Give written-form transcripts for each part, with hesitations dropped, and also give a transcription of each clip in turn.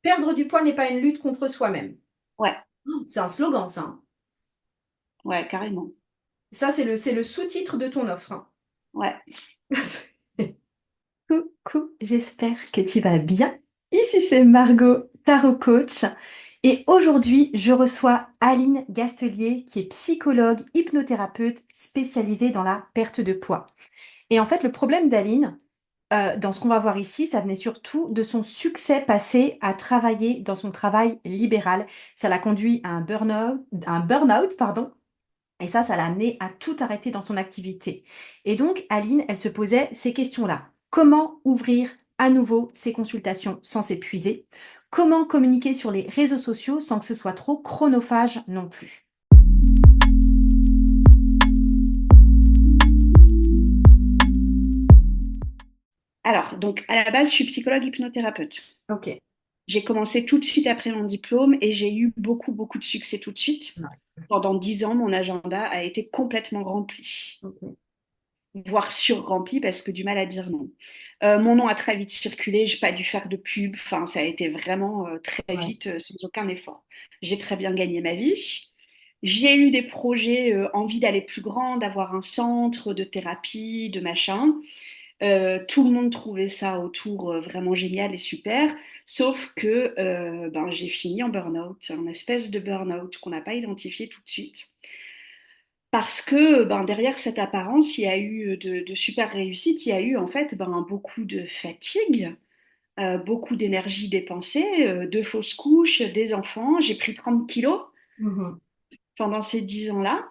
Perdre du poids n'est pas une lutte contre soi-même. Ouais, Oh, c'est un slogan, ça, hein. ouais, carrément. Ça, c'est le sous-titre de ton offre, hein. Ouais. Coucou, j'espère que tu vas bien. Ici, c'est Margot, Tarot Coach. Et aujourd'hui, je reçois Aline Gastelier, qui est psychologue, hypnothérapeute spécialisée dans la perte de poids. Et en fait, le problème d'Aline, dans ce qu'on va voir ici, ça venait surtout de son succès passé à travailler dans son travail libéral. Ça l'a conduit à un burn-out, pardon, et ça l'a amené à tout arrêter dans son activité. Et donc, Aline, elle se posait ces questions-là. Comment ouvrir à nouveau ses consultations sans s'épuiser? Comment communiquer sur les réseaux sociaux sans que ce soit trop chronophage non plus? Alors, donc, à la base, je suis psychologue hypnothérapeute. Ok. J'ai commencé tout de suite après mon diplôme et j'ai eu beaucoup, beaucoup de succès tout de suite. Ouais. Pendant 10 ans, mon agenda a été complètement rempli, Ok. voire sur-rempli parce que du mal à dire non. Mon nom a très vite circulé, j'ai pas dû faire de pub, enfin, ça a été vraiment très Ouais. vite, sans aucun effort. J'ai très bien gagné ma vie. J'ai eu des projets, envie d'aller plus grand, d'avoir un centre de thérapie, de machin. Tout le monde trouvait ça autour vraiment génial et super, sauf que ben, j'ai fini en burn-out, un espèce de burn-out qu'on n'a pas identifié tout de suite. Parce que ben, derrière cette apparence, il y a eu de super réussites, il y a eu en fait ben, beaucoup de fatigue, beaucoup d'énergie dépensée, de fausses couches, des enfants. J'ai pris 30 kilos Mhm. pendant ces 10 ans-là.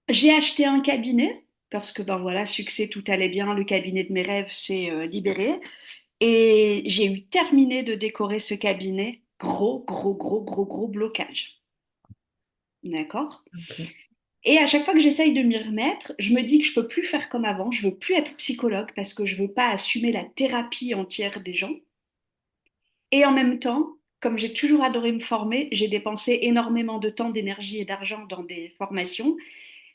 J'ai acheté un cabinet parce que ben voilà, succès, tout allait bien, le cabinet de mes rêves s'est libéré. Et j'ai eu terminé de décorer ce cabinet. Gros, gros, gros, gros, gros blocage. D'accord? Ok. Et à chaque fois que j'essaye de m'y remettre, je me dis que je peux plus faire comme avant. Je veux plus être psychologue parce que je veux pas assumer la thérapie entière des gens. Et en même temps, comme j'ai toujours adoré me former, j'ai dépensé énormément de temps, d'énergie et d'argent dans des formations.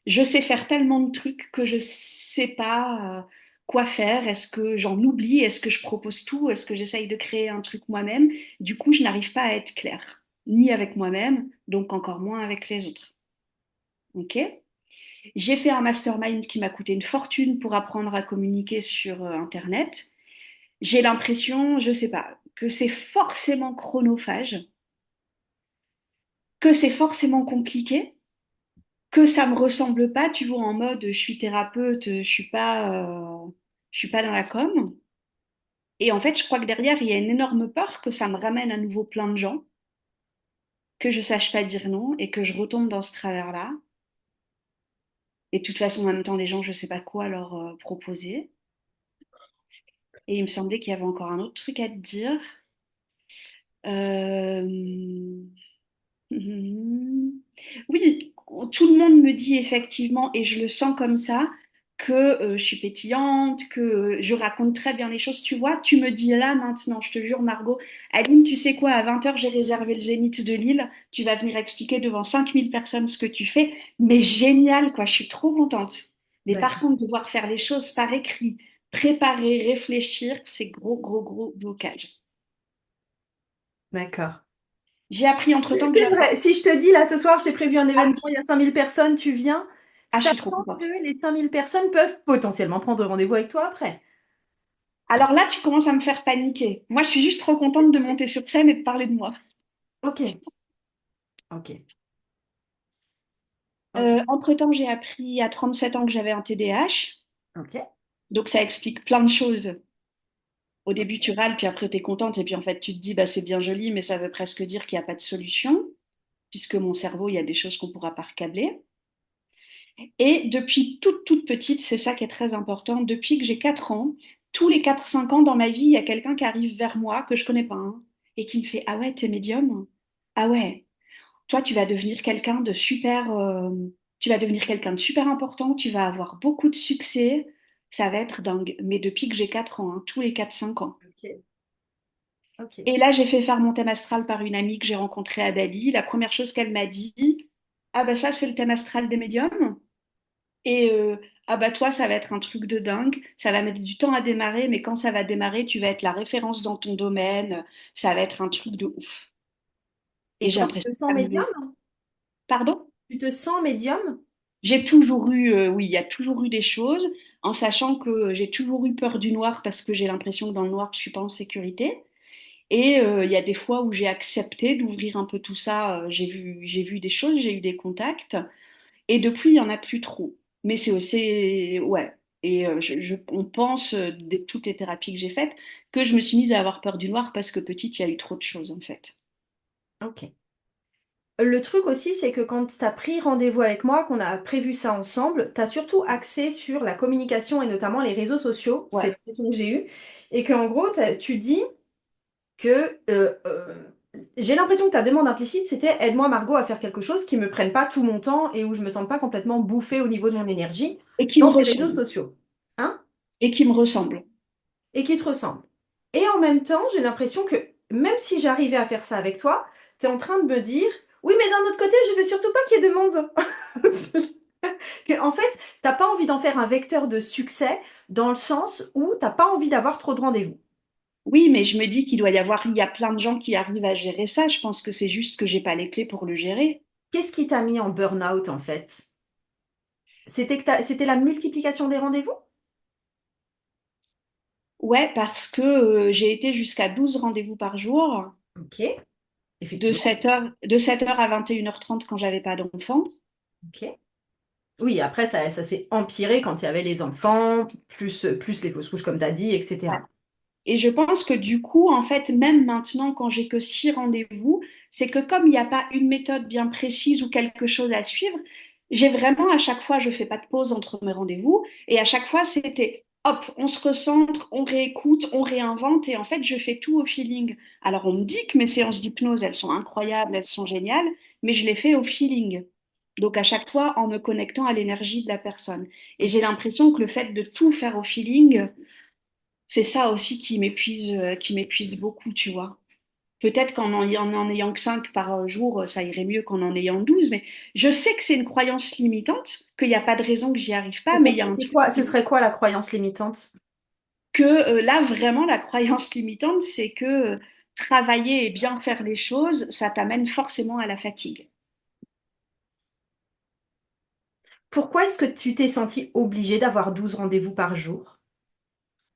Je sais faire tellement de trucs que je sais pas quoi faire. Est-ce que j'en oublie? Est-ce que je propose tout? Est-ce que j'essaye de créer un truc moi-même? Du coup, je n'arrive pas à être claire, ni avec moi-même, donc encore moins avec les autres. Ok? J'ai fait un mastermind qui m'a coûté une fortune pour apprendre à communiquer sur Internet. J'ai l'impression, je sais pas, que c'est forcément chronophage, que c'est forcément compliqué, que ça me ressemble pas, tu vois, en mode je suis thérapeute, je suis pas dans la com. Et en fait, je crois que derrière, il y a une énorme peur que ça me ramène à nouveau plein de gens, que je sache pas dire non et que je retombe dans ce travers-là. Et de toute façon, en même temps, les gens, je sais pas quoi leur proposer. Et il me semblait qu'il y avait encore un autre truc à te dire. Euh... Oui, tout le monde me dit effectivement, et je le sens comme ça, que je suis pétillante, que je raconte très bien les choses. Tu vois, tu me dis là maintenant, je te jure, Margot, Aline, tu sais quoi, à 20 h j'ai réservé le Zénith de Lille. Tu vas venir expliquer devant 5000 personnes ce que tu fais. Mais génial, quoi, je suis trop contente. Mais par D'accord. contre, devoir faire les choses par écrit, préparer, réfléchir, c'est gros, gros, gros blocage. D'accord. J'ai appris entre-temps que C'est j'avais... vrai, si je te dis là ce soir, je t'ai prévu un Ah événement, il oui, y a 5000 personnes, tu viens, ah, je suis trop sachant contente. que les 5000 personnes peuvent potentiellement prendre rendez-vous avec toi après. Alors là, tu commences à me faire paniquer. Moi, je suis juste trop contente de monter sur scène et de parler de moi. Ok, ok, ok, Entre-temps, j'ai appris à 37 ans que j'avais un TDAH. ok. Donc, ça explique plein de choses. Au début, tu râles, puis après, tu es contente. Et puis, en fait, tu te dis, bah, c'est bien joli, mais ça veut presque dire qu'il n'y a pas de solution, puisque mon cerveau, il y a des choses qu'on ne pourra pas recabler. Et depuis toute, toute petite, c'est ça qui est très important, depuis que j'ai 4 ans, tous les 4 5 ans dans ma vie, il y a quelqu'un qui arrive vers moi, que je connais pas, hein, et qui me fait, ah ouais, t'es médium? Ah ouais, toi, tu vas devenir quelqu'un de super important, tu vas avoir beaucoup de succès, ça va être dingue. Mais depuis que j'ai 4 ans, hein, tous les 4 5 ans. Ok, ok. Et là, j'ai fait faire mon thème astral par une amie que j'ai rencontrée à Bali. La première chose qu'elle m'a dit, ah bah ça, c'est le thème astral des médiums. Et Ah bah toi, ça va être un truc de dingue. Ça va mettre du temps à démarrer, mais quand ça va démarrer, tu vas être la référence dans ton domaine. Ça va être un truc de ouf. Et Et j'ai toi, tu l'impression te que sens ça me... médium? Pardon? Tu te sens médium? J'ai toujours eu, oui, il y a toujours eu des choses, en sachant que j'ai toujours eu peur du noir parce que j'ai l'impression que dans le noir, je suis pas en sécurité. Et il y a des fois où j'ai accepté d'ouvrir un peu tout ça. J'ai vu des choses, j'ai eu des contacts. Et depuis, il y en a plus trop. Mais c'est aussi, ouais. Et on pense, de toutes les thérapies que j'ai faites, que je me suis mise à avoir peur du noir parce que petite, il y a eu trop de choses, en fait. Ok. Le truc aussi, c'est que quand tu as pris rendez-vous avec moi, qu'on a prévu ça ensemble, tu as surtout axé sur la communication et notamment les réseaux sociaux. C'est Ouais. l'impression que j'ai eue. Et qu'en gros, tu dis que j'ai l'impression que ta demande implicite, c'était aide-moi Margot à faire quelque chose qui me prenne pas tout mon temps et où je me sente pas complètement bouffée au niveau de mon énergie Et qui me dans ces réseaux ressemble. sociaux. Hein? Et qui me ressemble. Et qui te ressemblent. Et en même temps, j'ai l'impression que même si j'arrivais à faire ça avec toi, tu es en train de me dire, oui, mais d'un autre côté, je veux surtout pas qu'il y ait de monde. En fait, t'as pas envie d'en faire un vecteur de succès dans le sens où t'as pas envie d'avoir trop de rendez-vous. Oui, mais je me dis qu'il doit y avoir, il y a plein de gens qui arrivent à gérer ça. Je pense que c'est juste que j'ai pas les clés pour le gérer. Qu'est-ce qui t'a mis en burn-out en fait? C'était la multiplication des rendez-vous? Ouais, parce que j'ai été jusqu'à 12 rendez-vous par jour, Ok, de effectivement. 7 heures à 21h30 quand j'avais pas d'enfant. Ok. Oui, après, ça s'est empiré quand il y avait les enfants, plus les fausses couches, comme tu as dit, Ouais. etc. Et je pense que du coup, en fait, même maintenant, quand j'ai que 6 rendez-vous, c'est que comme il n'y a pas une méthode bien précise ou quelque chose à suivre, j'ai vraiment à chaque fois, je fais pas de pause entre mes rendez-vous, et à chaque fois, c'était hop, on se recentre, on réécoute, on réinvente, et en fait, je fais tout au feeling. Alors, on me dit que mes séances d'hypnose, elles sont incroyables, elles sont géniales, mais je les fais au feeling. Donc, à chaque fois, en me connectant à l'énergie de la personne. Et j'ai l'impression que le fait de tout faire au feeling, c'est ça aussi qui m'épuise beaucoup, tu vois. Peut-être en ayant que 5 par jour, ça irait mieux qu'en en ayant 12, mais je sais que c'est une croyance limitante, qu'il n'y a pas de raison que j'y arrive pas, mais il y a un C'est truc quoi, ce serait quoi la croyance limitante? que là, vraiment, la croyance limitante, c'est que travailler et bien faire les choses, ça t'amène forcément à la fatigue. Pourquoi est-ce que tu t'es senti obligé d'avoir 12 rendez-vous par jour?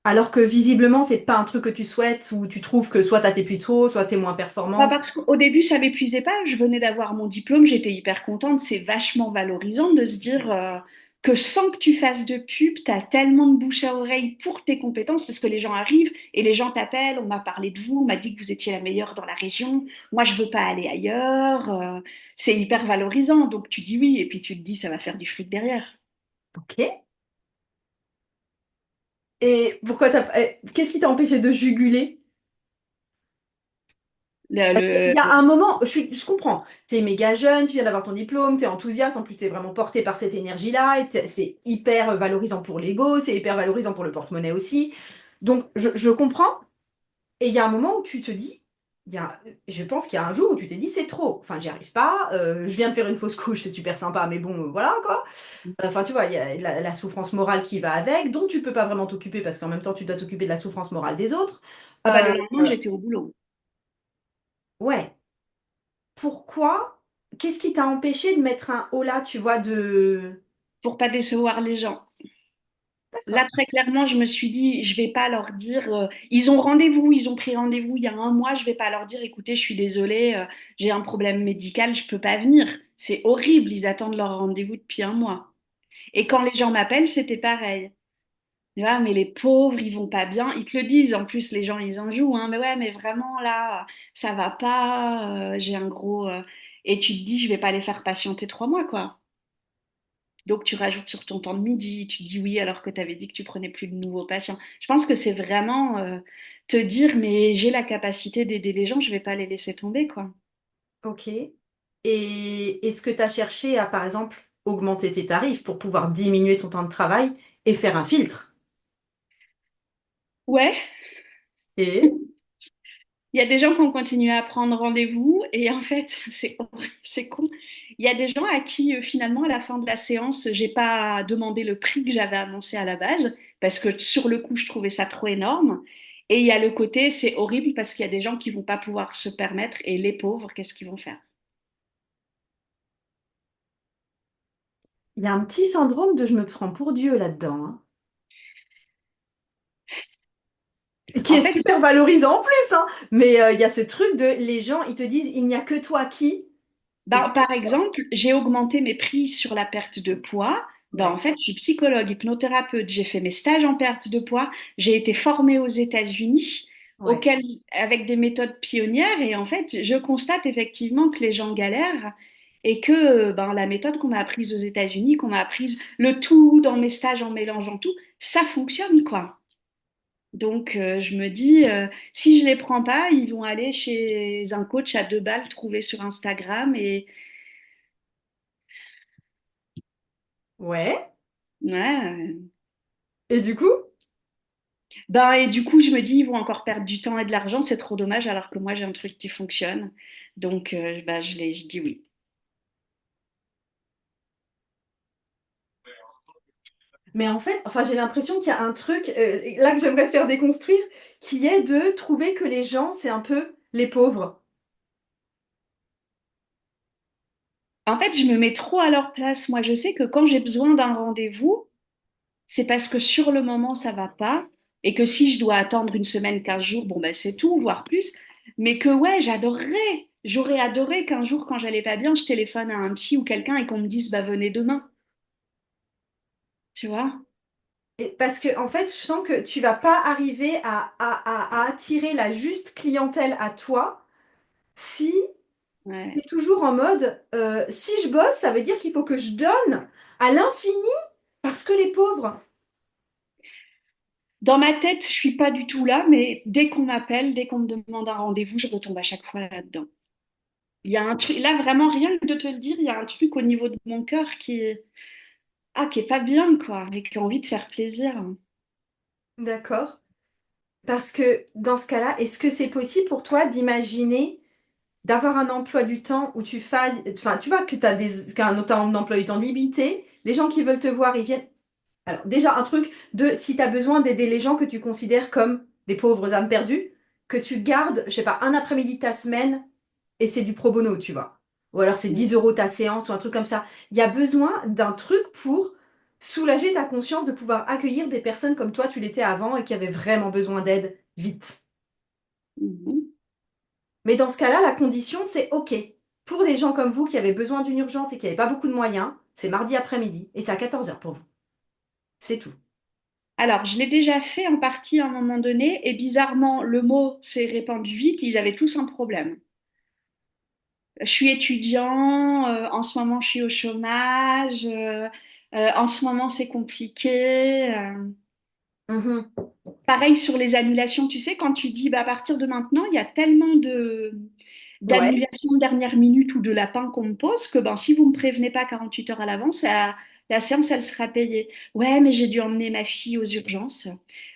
Alors que visiblement, c'est pas un truc que tu souhaites ou tu trouves que soit t'as plus trop, soit t'es moins Bah, performante. parce qu'au début, ça m'épuisait pas. Je venais d'avoir mon diplôme, j'étais hyper contente. C'est vachement valorisant de se dire que sans que tu fasses de pub, tu as tellement de bouche à oreille pour tes compétences parce que les gens arrivent et les gens t'appellent. On m'a parlé de vous, on m'a dit que vous étiez la meilleure dans la région. Moi, je veux pas aller ailleurs. C'est hyper valorisant. Donc tu dis oui et puis tu te dis ça va faire du fric derrière. Ok. Et qu'est-ce qui t'a empêché de juguler? Le, Il le- y a un moment, je comprends, t'es méga jeune, tu viens d'avoir ton diplôme, t'es enthousiaste, en plus t'es vraiment porté par cette énergie-là, et c'est hyper valorisant pour l'ego, c'est hyper valorisant pour le porte-monnaie aussi. Donc je comprends, et il y a un moment où tu te dis, je pense qu'il y a un jour où tu t'es dit c'est trop, enfin j'y arrive pas, je viens de faire une fausse couche, c'est super sympa, mais bon, voilà quoi. Enfin tu vois, il y a la souffrance morale qui va avec, dont tu peux pas vraiment t'occuper parce qu'en même temps tu dois t'occuper de la souffrance morale des autres. Ah bah, Euh, le lendemain, j'étais au boulot ouais. Pourquoi? Qu'est-ce qui t'a empêché de mettre un haut là, tu vois, de... pour pas décevoir les gens. Là, D'accord. très clairement, je me suis dit, je vais pas leur dire, ils ont rendez-vous, ils ont pris rendez-vous il y a un mois, je vais pas leur dire, écoutez, je suis désolée, j'ai un problème médical, je peux pas venir. C'est horrible, ils attendent leur rendez-vous depuis un mois. Et quand les gens m'appellent, c'était pareil. Tu vois, mais les pauvres, ils vont pas bien. Ils te le disent, en plus, les gens, ils en jouent, hein. Mais ouais, mais vraiment, là, ça va pas, j'ai un gros... Et tu te dis, je vais pas les faire patienter 3 mois, quoi. Donc, tu rajoutes sur ton temps de midi, tu dis oui alors que tu avais dit que tu prenais plus de nouveaux patients. Je pense que c'est vraiment te dire, mais j'ai la capacité d'aider les gens, je vais pas les laisser tomber, quoi. Ok. Et est-ce que tu as cherché à, par exemple, augmenter tes tarifs pour pouvoir diminuer ton temps de travail et faire un filtre? Ouais, Et? Il y a des gens qui ont continué à prendre rendez-vous et en fait, c'est horrible, c'est con. Il y a des gens à qui finalement, à la fin de la séance, j'ai pas demandé le prix que j'avais annoncé à la base parce que sur le coup, je trouvais ça trop énorme. Et il y a le côté, c'est horrible parce qu'il y a des gens qui vont pas pouvoir se permettre et les pauvres, qu'est-ce qu'ils vont faire? Il y a un petit syndrome de je me prends pour Dieu là-dedans, hein. Et qui En est fait, super valorisant en plus, hein. Mais il y a ce truc de les gens, ils te disent, il n'y a que toi qui. Et bah, par exemple, j'ai augmenté mes prix sur la perte de poids. Bah, en ouais, fait, je suis psychologue, hypnothérapeute. J'ai fait mes stages en perte de poids. J'ai été formée aux États-Unis ouais. avec des méthodes pionnières. Et en fait, je constate effectivement que les gens galèrent et que ben, la méthode qu'on m'a apprise aux États-Unis, qu'on m'a apprise le tout dans mes stages en mélangeant tout, ça fonctionne, quoi. Donc, je me dis, si je les prends pas, ils vont aller chez un coach à 2 balles trouvé sur Instagram et Ouais. ouais. Et du coup? Ben, et du coup, je me dis, ils vont encore perdre du temps et de l'argent, c'est trop dommage, alors que moi, j'ai un truc qui fonctionne. Donc, ben, je dis oui. Mais en fait, enfin, j'ai l'impression qu'il y a un truc là que j'aimerais te faire déconstruire, qui est de trouver que les gens, c'est un peu les pauvres. En fait, je me mets trop à leur place. Moi, je sais que quand j'ai besoin d'un rendez-vous, c'est parce que sur le moment, ça va pas. Et que si je dois attendre une semaine, 15 jours, bon, ben, c'est tout, voire plus. Mais que ouais, j'aurais adoré qu'un jour, quand j'allais pas bien, je téléphone à un psy ou quelqu'un et qu'on me dise, bah, venez demain. Tu vois? Et parce que en fait, je sens que tu vas pas arriver à attirer la juste clientèle à toi si tu Ouais. es toujours en mode si je bosse, ça veut dire qu'il faut que je donne à l'infini parce que les pauvres. Dans ma tête, je suis pas du tout là, mais dès qu'on m'appelle, dès qu'on me demande un rendez-vous, je retombe à chaque fois là-dedans. Il y a un truc, là vraiment rien que de te le dire, il y a un truc au niveau de mon cœur qui est pas bien, quoi, et qui a envie de faire plaisir. D'accord. Parce que dans ce cas-là, est-ce que c'est possible pour toi d'imaginer d'avoir un emploi du temps où tu fais, enfin, tu vois que tu as qu'un emploi du temps limité, les gens qui veulent te voir, ils viennent. Alors, déjà, un truc de si tu as besoin d'aider les gens que tu considères comme des pauvres âmes perdues, que tu gardes, je sais pas, un après-midi de ta semaine et c'est du pro bono, tu vois. Ou alors c'est 10 € ta séance ou un truc comme ça. Il y a besoin d'un truc pour soulager ta conscience de pouvoir accueillir des personnes comme toi, tu l'étais avant et qui avaient vraiment besoin d'aide vite. Mhm. Mais dans ce cas-là, la condition, c'est OK. Pour des gens comme vous qui avaient besoin d'une urgence et qui n'avaient pas beaucoup de moyens, c'est mardi après-midi et c'est à 14 h pour vous. C'est tout. Alors, je l'ai déjà fait en partie à un moment donné, et bizarrement, le mot s'est répandu vite, ils avaient tous un problème. Je suis étudiant, en ce moment je suis au chômage, en ce moment c'est compliqué. Mhm. Pareil sur les annulations, tu sais, quand tu dis bah, à partir de maintenant, il y a tellement de Ouais. d'annulations de dernière minute ou de lapins qu'on me pose que ben, si vous ne me prévenez pas 48 heures à l'avance, la séance, elle sera payée. Ouais, mais j'ai dû emmener ma fille aux urgences.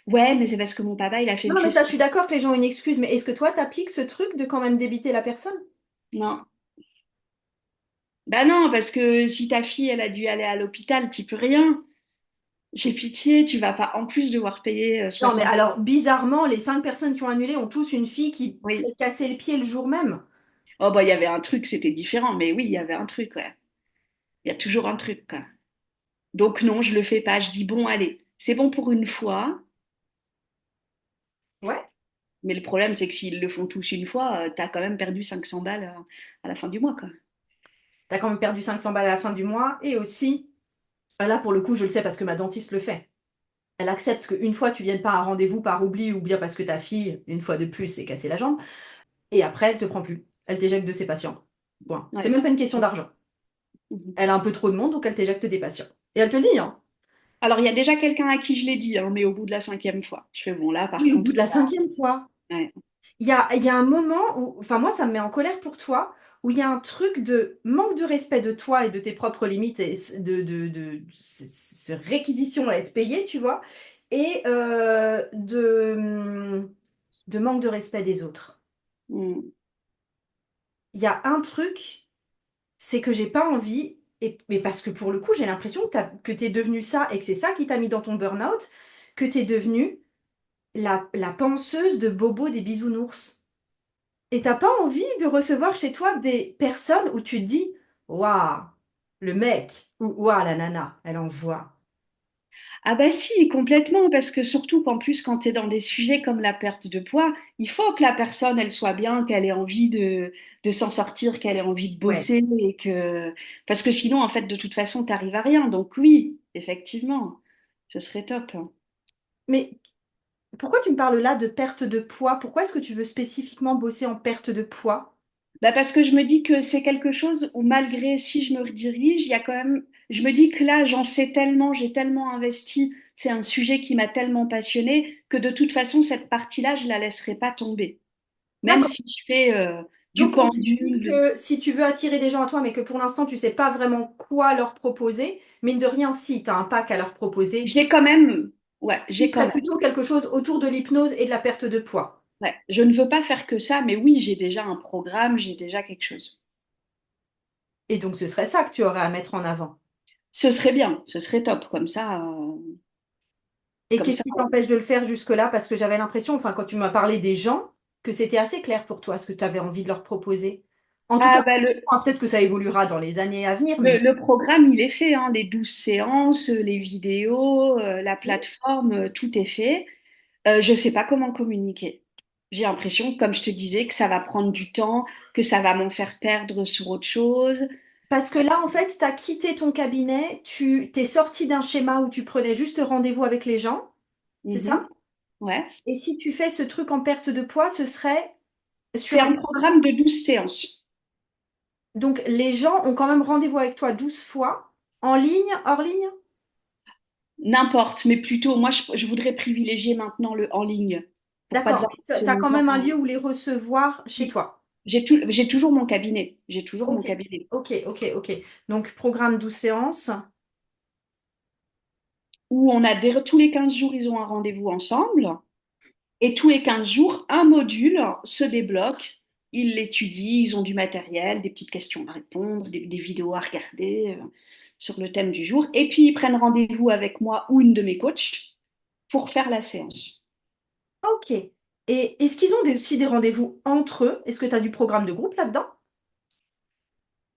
Ouais, mais c'est parce que mon papa, il a fait une Non, mais crise. ça, je suis d'accord que les gens ont une excuse, mais est-ce que toi, t'appliques ce truc de quand même débiter la personne? Non. Bah non, parce que si ta fille, elle a dû aller à l'hôpital, tu peux rien. J'ai pitié, tu vas pas en plus devoir payer Non, mais 60. alors, bizarrement, les 5 personnes qui ont annulé ont tous une fille qui Oui. s'est cassé le pied le jour même. Oh bah il y avait un truc, c'était différent, mais oui, il y avait un truc, ouais. Il y a toujours un truc, quoi. Donc non, je le fais pas. Je dis bon, allez, c'est bon pour une fois. Ouais. Mais le problème, c'est que s'ils le font tous une fois, t'as quand même perdu 500 balles à la fin du mois, quoi. T'as quand même perdu 500 balles à la fin du mois. Et aussi, là, pour le coup, je le sais parce que ma dentiste le fait. Elle accepte qu'une fois, tu viennes pas à un rendez-vous par oubli ou bien parce que ta fille, une fois de plus, s'est cassé la jambe. Et après, elle te prend plus. Elle t'éjecte de ses patients. Point. C'est Ouais. même pas une question d'argent. Mhm. Elle a un peu trop de monde, donc elle t'éjecte des patients. Et elle te dit, hein. Alors, il y a déjà quelqu'un à qui je l'ai dit, hein, mais au bout de la 5e fois. Je fais bon, là, par Oui, au bout contre, de la 5e fois. ouais. Il y a un moment où, enfin moi, ça me met en colère pour toi, où il y a un truc de manque de respect de toi et de tes propres limites et ce réquisition à être payé, tu vois, et de manque de respect des autres. Mm. Il y a un truc, c'est que j'ai pas envie, mais parce que pour le coup, j'ai l'impression que tu es devenu ça et que c'est ça qui t'a mis dans ton burn-out, que tu es devenue la penseuse de Bobo des bisounours. Et t'as pas envie de recevoir chez toi des personnes où tu te dis, waouh, le mec, ou waouh, la nana, elle envoie. Ah bah si, complètement, parce que surtout qu'en plus, quand tu es dans des sujets comme la perte de poids, il faut que la personne, elle soit bien, qu'elle ait envie de s'en sortir, qu'elle ait envie de Ouais. bosser, et que... Parce que sinon, en fait, de toute façon, t'arrives à rien. Donc oui, effectivement, ce serait top. Mais pourquoi tu me parles là de perte de poids? Pourquoi est-ce que tu veux spécifiquement bosser en perte de poids? Bah parce que je me dis que c'est quelque chose où malgré si je me redirige, il y a quand même, je me dis que là j'en sais tellement, j'ai tellement investi, c'est un sujet qui m'a tellement passionnée que de toute façon cette partie-là je la laisserai pas tomber. Même D'accord. si je fais du Donc tu me dis pendule, que si tu veux attirer des gens à toi, mais que pour l'instant tu sais pas vraiment quoi leur proposer, mine de rien, si tu as un pack à leur proposer, j'ai quand même, ouais, qui j'ai quand serait même, plutôt quelque chose autour de l'hypnose et de la perte de poids. ouais, je ne veux pas faire que ça, mais oui, j'ai déjà un programme, j'ai déjà quelque chose. Et donc ce serait ça que tu aurais à mettre en avant. Ce serait bien, ce serait top, Et comme qu'est-ce ça. qui t'empêche de le faire jusque-là? Parce que j'avais l'impression, enfin, quand tu m'as parlé des gens, que c'était assez clair pour toi ce que tu avais envie de leur proposer. En tout cas, Ah bah peut-être que ça évoluera dans les années à venir, le, mais le programme, il est fait, hein, les 12 séances, les vidéos, la plateforme, tout est fait. Je ne sais pas comment communiquer. J'ai l'impression, comme je te disais, que ça va prendre du temps, que ça va m'en faire perdre sur autre chose. parce que là, en fait, tu as quitté ton cabinet, tu t'es sorti d'un schéma où tu prenais juste rendez-vous avec les gens, c'est ça? Mhm. Ouais. Et si tu fais ce truc en perte de poids, ce serait C'est sur... un programme de 12 séances. Donc, les gens ont quand même rendez-vous avec toi 12 fois, en ligne, hors ligne? N'importe, mais plutôt, moi, je voudrais privilégier maintenant le en ligne pour pas D'accord, devoir mais tu passer as mon quand même un temps. lieu où les recevoir chez toi. J'ai toujours mon cabinet. J'ai toujours mon Ok, cabinet. ok. Donc, programme 12 séances. Où on a tous les 15 jours, ils ont un rendez-vous ensemble. Et tous les 15 jours, un module se débloque. Ils l'étudient, ils ont du matériel, des petites questions à répondre, des vidéos à regarder sur le thème du jour. Et puis, ils prennent rendez-vous avec moi ou une de mes coachs pour faire la séance. Ok. Et est-ce qu'ils ont aussi des rendez-vous entre eux? Est-ce que tu as du programme de groupe là-dedans?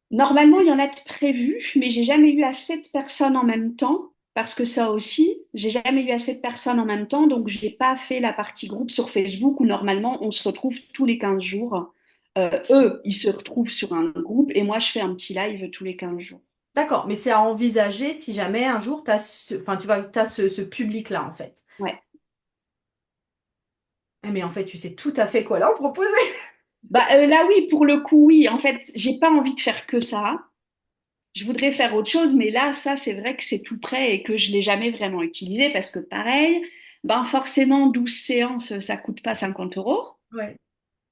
Normalement, il y en a de prévus, mais j'ai jamais eu assez de personnes en même temps. Parce que ça aussi, j'ai jamais eu assez de personnes en même temps, donc j'ai pas fait la partie groupe sur Facebook où normalement on se retrouve tous les 15 jours. Eux, ils se retrouvent sur un groupe et moi je fais un petit live tous les 15 jours. D'accord, mais c'est à envisager si jamais un jour tu as enfin, t'as ce public-là, en fait. Ouais. Mais en fait, tu sais tout à fait quoi leur proposer. Bah là oui, pour le coup oui. En fait, j'ai pas envie de faire que ça. Je voudrais faire autre chose, mais là ça c'est vrai que c'est tout prêt et que je l'ai jamais vraiment utilisé parce que pareil, ben forcément 12 séances ça coûte pas 50 € Ouais.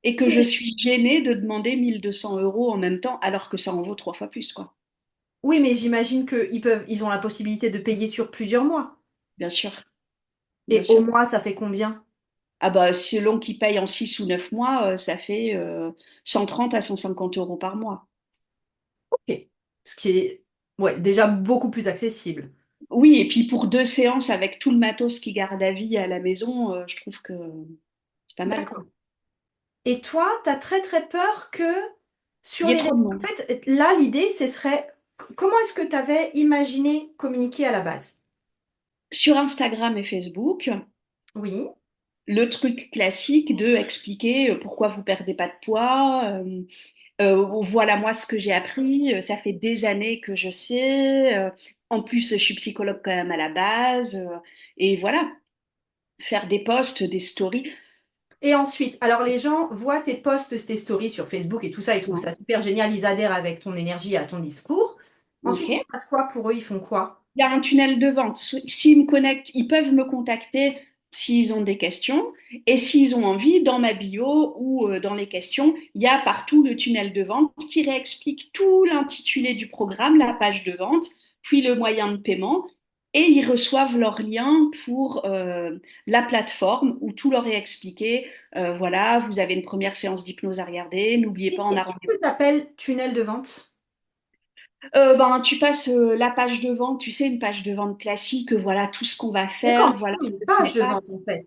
et que Oui, je suis gênée de demander 1 200 € en même temps alors que ça en vaut 3 fois plus quoi. oui, mais j'imagine ils ont la possibilité de payer sur plusieurs mois. Bien sûr, bien Et au sûr. mois, ça fait combien? Ah bah selon qui paye en 6 ou 9 mois, ça fait 130 à 150 € par mois. Ok. Ce qui est, ouais, déjà beaucoup plus accessible. Oui, et puis pour 2 séances avec tout le matos qui garde à vie à la maison, je trouve que c'est pas mal, quoi. D'accord. Et toi, tu as très très peur que Il sur y ait les trop réseaux. de En monde. fait, là, l'idée, ce serait comment est-ce que tu avais imaginé communiquer à la base? Sur Instagram et Facebook, Oui, le truc classique de expliquer pourquoi vous perdez pas de poids, voilà moi ce que j'ai appris, ça fait des années que je sais, en plus je suis psychologue quand même à la base, et voilà, faire des posts, des stories. et ensuite, alors les gens voient tes posts, tes stories sur Facebook et tout ça, ils trouvent Ouais. ça super génial, ils adhèrent avec ton énergie à ton discours. Ok. Ensuite, il se passe quoi pour eux? Ils font quoi? Il y a un tunnel de vente. S'ils me connectent, ils peuvent me contacter s'ils ont des questions. Et s'ils ont envie, dans ma bio ou dans les questions, il y a partout le tunnel de vente qui réexplique tout l'intitulé du programme, la page de vente, puis le moyen de paiement. et ils reçoivent leur lien pour la plateforme où tout leur est expliqué. Voilà, vous avez une première séance d'hypnose à regarder, n'oubliez pas, on a Qu'est-ce rendez-vous. que tu appelles tunnel de vente? Ben, tu passes la page de vente, tu sais, une page de vente classique, voilà tout ce qu'on va D'accord, faire, mais voilà c'est une les petites page de étapes. vente en fait.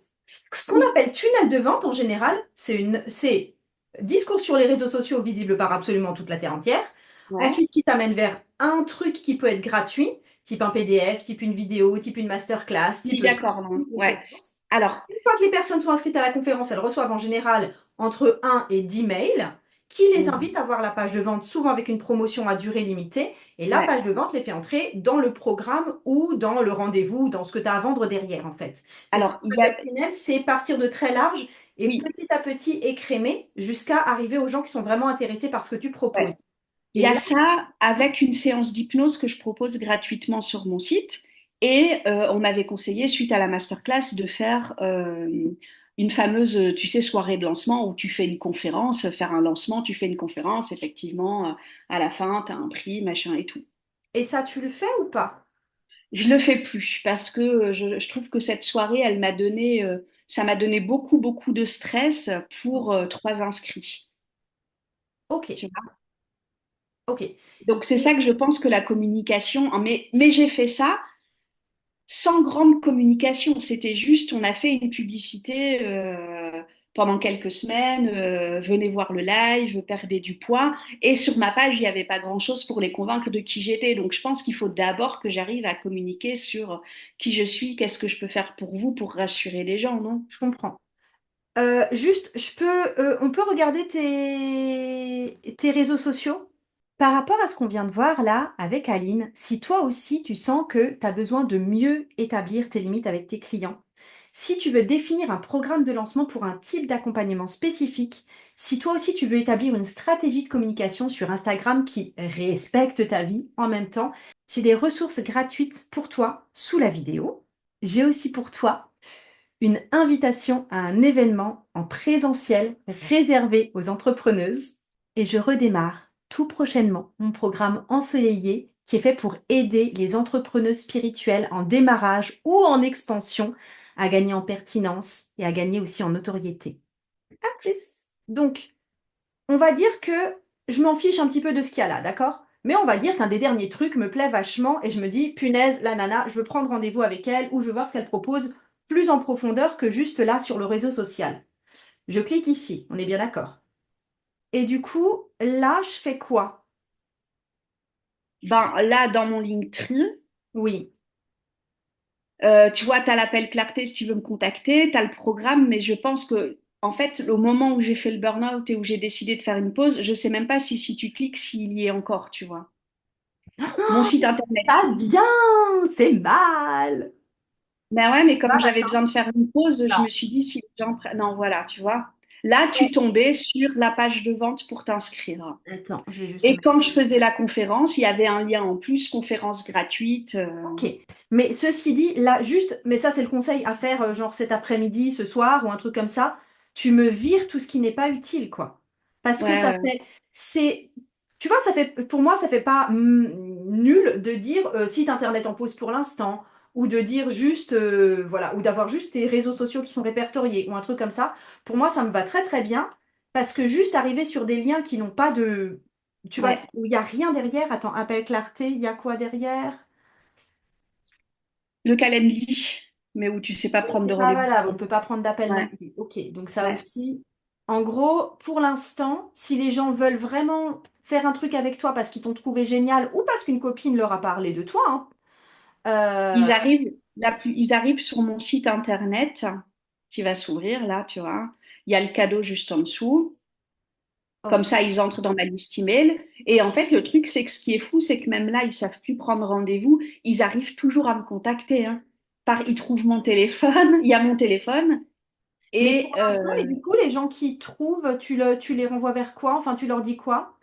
Ce qu'on Oui, appelle tunnel de vente en général, c'est discours sur les réseaux sociaux visible par absolument toute la terre entière. ouais, Ensuite, qui t'amène vers un truc qui peut être gratuit, type un PDF, type une vidéo, type une masterclass, type oui, d'accord, non, une ouais. conférence. Alors, Une fois que les personnes sont inscrites à la conférence, elles reçoivent en général entre 1 et 10 mails qui les mhm, invitent à voir la page de vente, souvent avec une promotion à durée limitée. Et la ouais, page de vente les fait entrer dans le programme ou dans le rendez-vous, dans ce que tu as à vendre derrière, en fait. C'est ça alors, qu'on appelle tunnel, c'est partir de très large et oui, petit à petit écrémer jusqu'à arriver aux gens qui sont vraiment intéressés par ce que tu proposes. ouais. Il y Et a là, ça avec une séance d'hypnose que je propose gratuitement sur mon site. Et on m'avait conseillé, suite à la masterclass, de faire une fameuse, tu sais, soirée de lancement où tu fais une conférence, faire un lancement, tu fais une conférence, effectivement, à la fin, tu as un prix, machin et tout. et ça, tu le fais ou pas? Je le fais plus parce que je trouve que cette soirée, elle m'a donné, ça m'a donné beaucoup, beaucoup de stress pour 3 inscrits. Ok, Tu vois. ok. Donc c'est Et ça que je pense que la communication, hein, mais j'ai fait ça sans grande communication. C'était juste, on a fait une publicité pendant quelques semaines, venez voir le live, perdez du poids. Et sur ma page, il n'y avait pas grand-chose pour les convaincre de qui j'étais. Donc je pense qu'il faut d'abord que j'arrive à communiquer sur qui je suis, qu'est-ce que je peux faire pour vous, pour rassurer les gens, non? je comprends. Juste, on peut regarder tes réseaux sociaux par rapport à ce qu'on vient de voir là avec Aline. Si toi aussi tu sens que tu as besoin de mieux établir tes limites avec tes clients, si tu veux définir un programme de lancement pour un type d'accompagnement spécifique, si toi aussi tu veux établir une stratégie de communication sur Instagram qui respecte ta vie en même temps, j'ai des ressources gratuites pour toi sous la vidéo. J'ai aussi pour toi une invitation à un événement en présentiel réservé aux entrepreneuses. Et je redémarre tout prochainement mon programme ensoleillé qui est fait pour aider les entrepreneuses spirituelles en démarrage ou en expansion à gagner en pertinence et à gagner aussi en notoriété. À plus. Donc, on va dire que je m'en fiche un petit peu de ce qu'il y a là, d'accord? Mais on va dire qu'un des derniers trucs me plaît vachement et je me dis, punaise, la nana, je veux prendre rendez-vous avec elle ou je veux voir ce qu'elle propose plus en profondeur que juste là sur le réseau social. Je clique ici, on est bien d'accord. Et du coup, là, je fais quoi? Ben là, dans mon Linktree, Oui. tu vois, tu as l'appel clarté si tu veux me contacter, tu as le programme, mais je pense que, en fait, au moment où j'ai fait le burn-out et où j'ai décidé de faire une pause, je sais même pas si tu cliques, s'il y est encore, tu vois. Mon site internet. Pas bien, c'est mal. Ben ouais, mais comme Mal, j'avais attends. besoin de faire une pause, je Non. me suis dit, si les gens non, voilà, tu vois. Là, tu tombais sur la page de vente pour t'inscrire. Attends, je vais juste Et mettre. quand je faisais la conférence, il y avait un lien en plus, conférence gratuite. Ok, mais ceci dit, là, juste, mais ça c'est le conseil à faire, genre cet après-midi, ce soir, ou un truc comme ça, tu me vires tout ce qui n'est pas utile, quoi. Parce que Ouais, ça ouais, fait, c'est, tu vois, ça fait, pour moi, ça fait pas nul de dire site internet en pause pour l'instant, ou de dire juste, voilà, ou d'avoir juste tes réseaux sociaux qui sont répertoriés, ou un truc comme ça. Pour moi, ça me va très très bien, parce que juste arriver sur des liens qui n'ont pas de, tu vois, ouais. où il n'y a rien derrière, attends, appel clarté, il y a quoi derrière? Le Calendly, mais où tu sais pas prendre de C'est pas rendez-vous. valable, on ne peut pas prendre d'appel non Ouais, plus. Ok, donc ça ouais. aussi. En gros, pour l'instant, si les gens veulent vraiment faire un truc avec toi parce qu'ils t'ont trouvé génial ou parce qu'une copine leur a parlé de toi, hein, Ils arrivent, ils arrivent sur mon site internet qui va s'ouvrir là, tu vois. Il y a le cadeau juste en dessous. Comme ok. ça, ils entrent dans ma liste email. Et en fait, le truc, c'est que ce qui est fou, c'est que même là, ils savent plus prendre rendez-vous. Ils arrivent toujours à me contacter, hein. Ils trouvent mon téléphone, il y a mon téléphone. Mais pour Et l'instant, et du coup, les gens qui trouvent, tu les renvoies vers quoi? Enfin, tu leur dis quoi?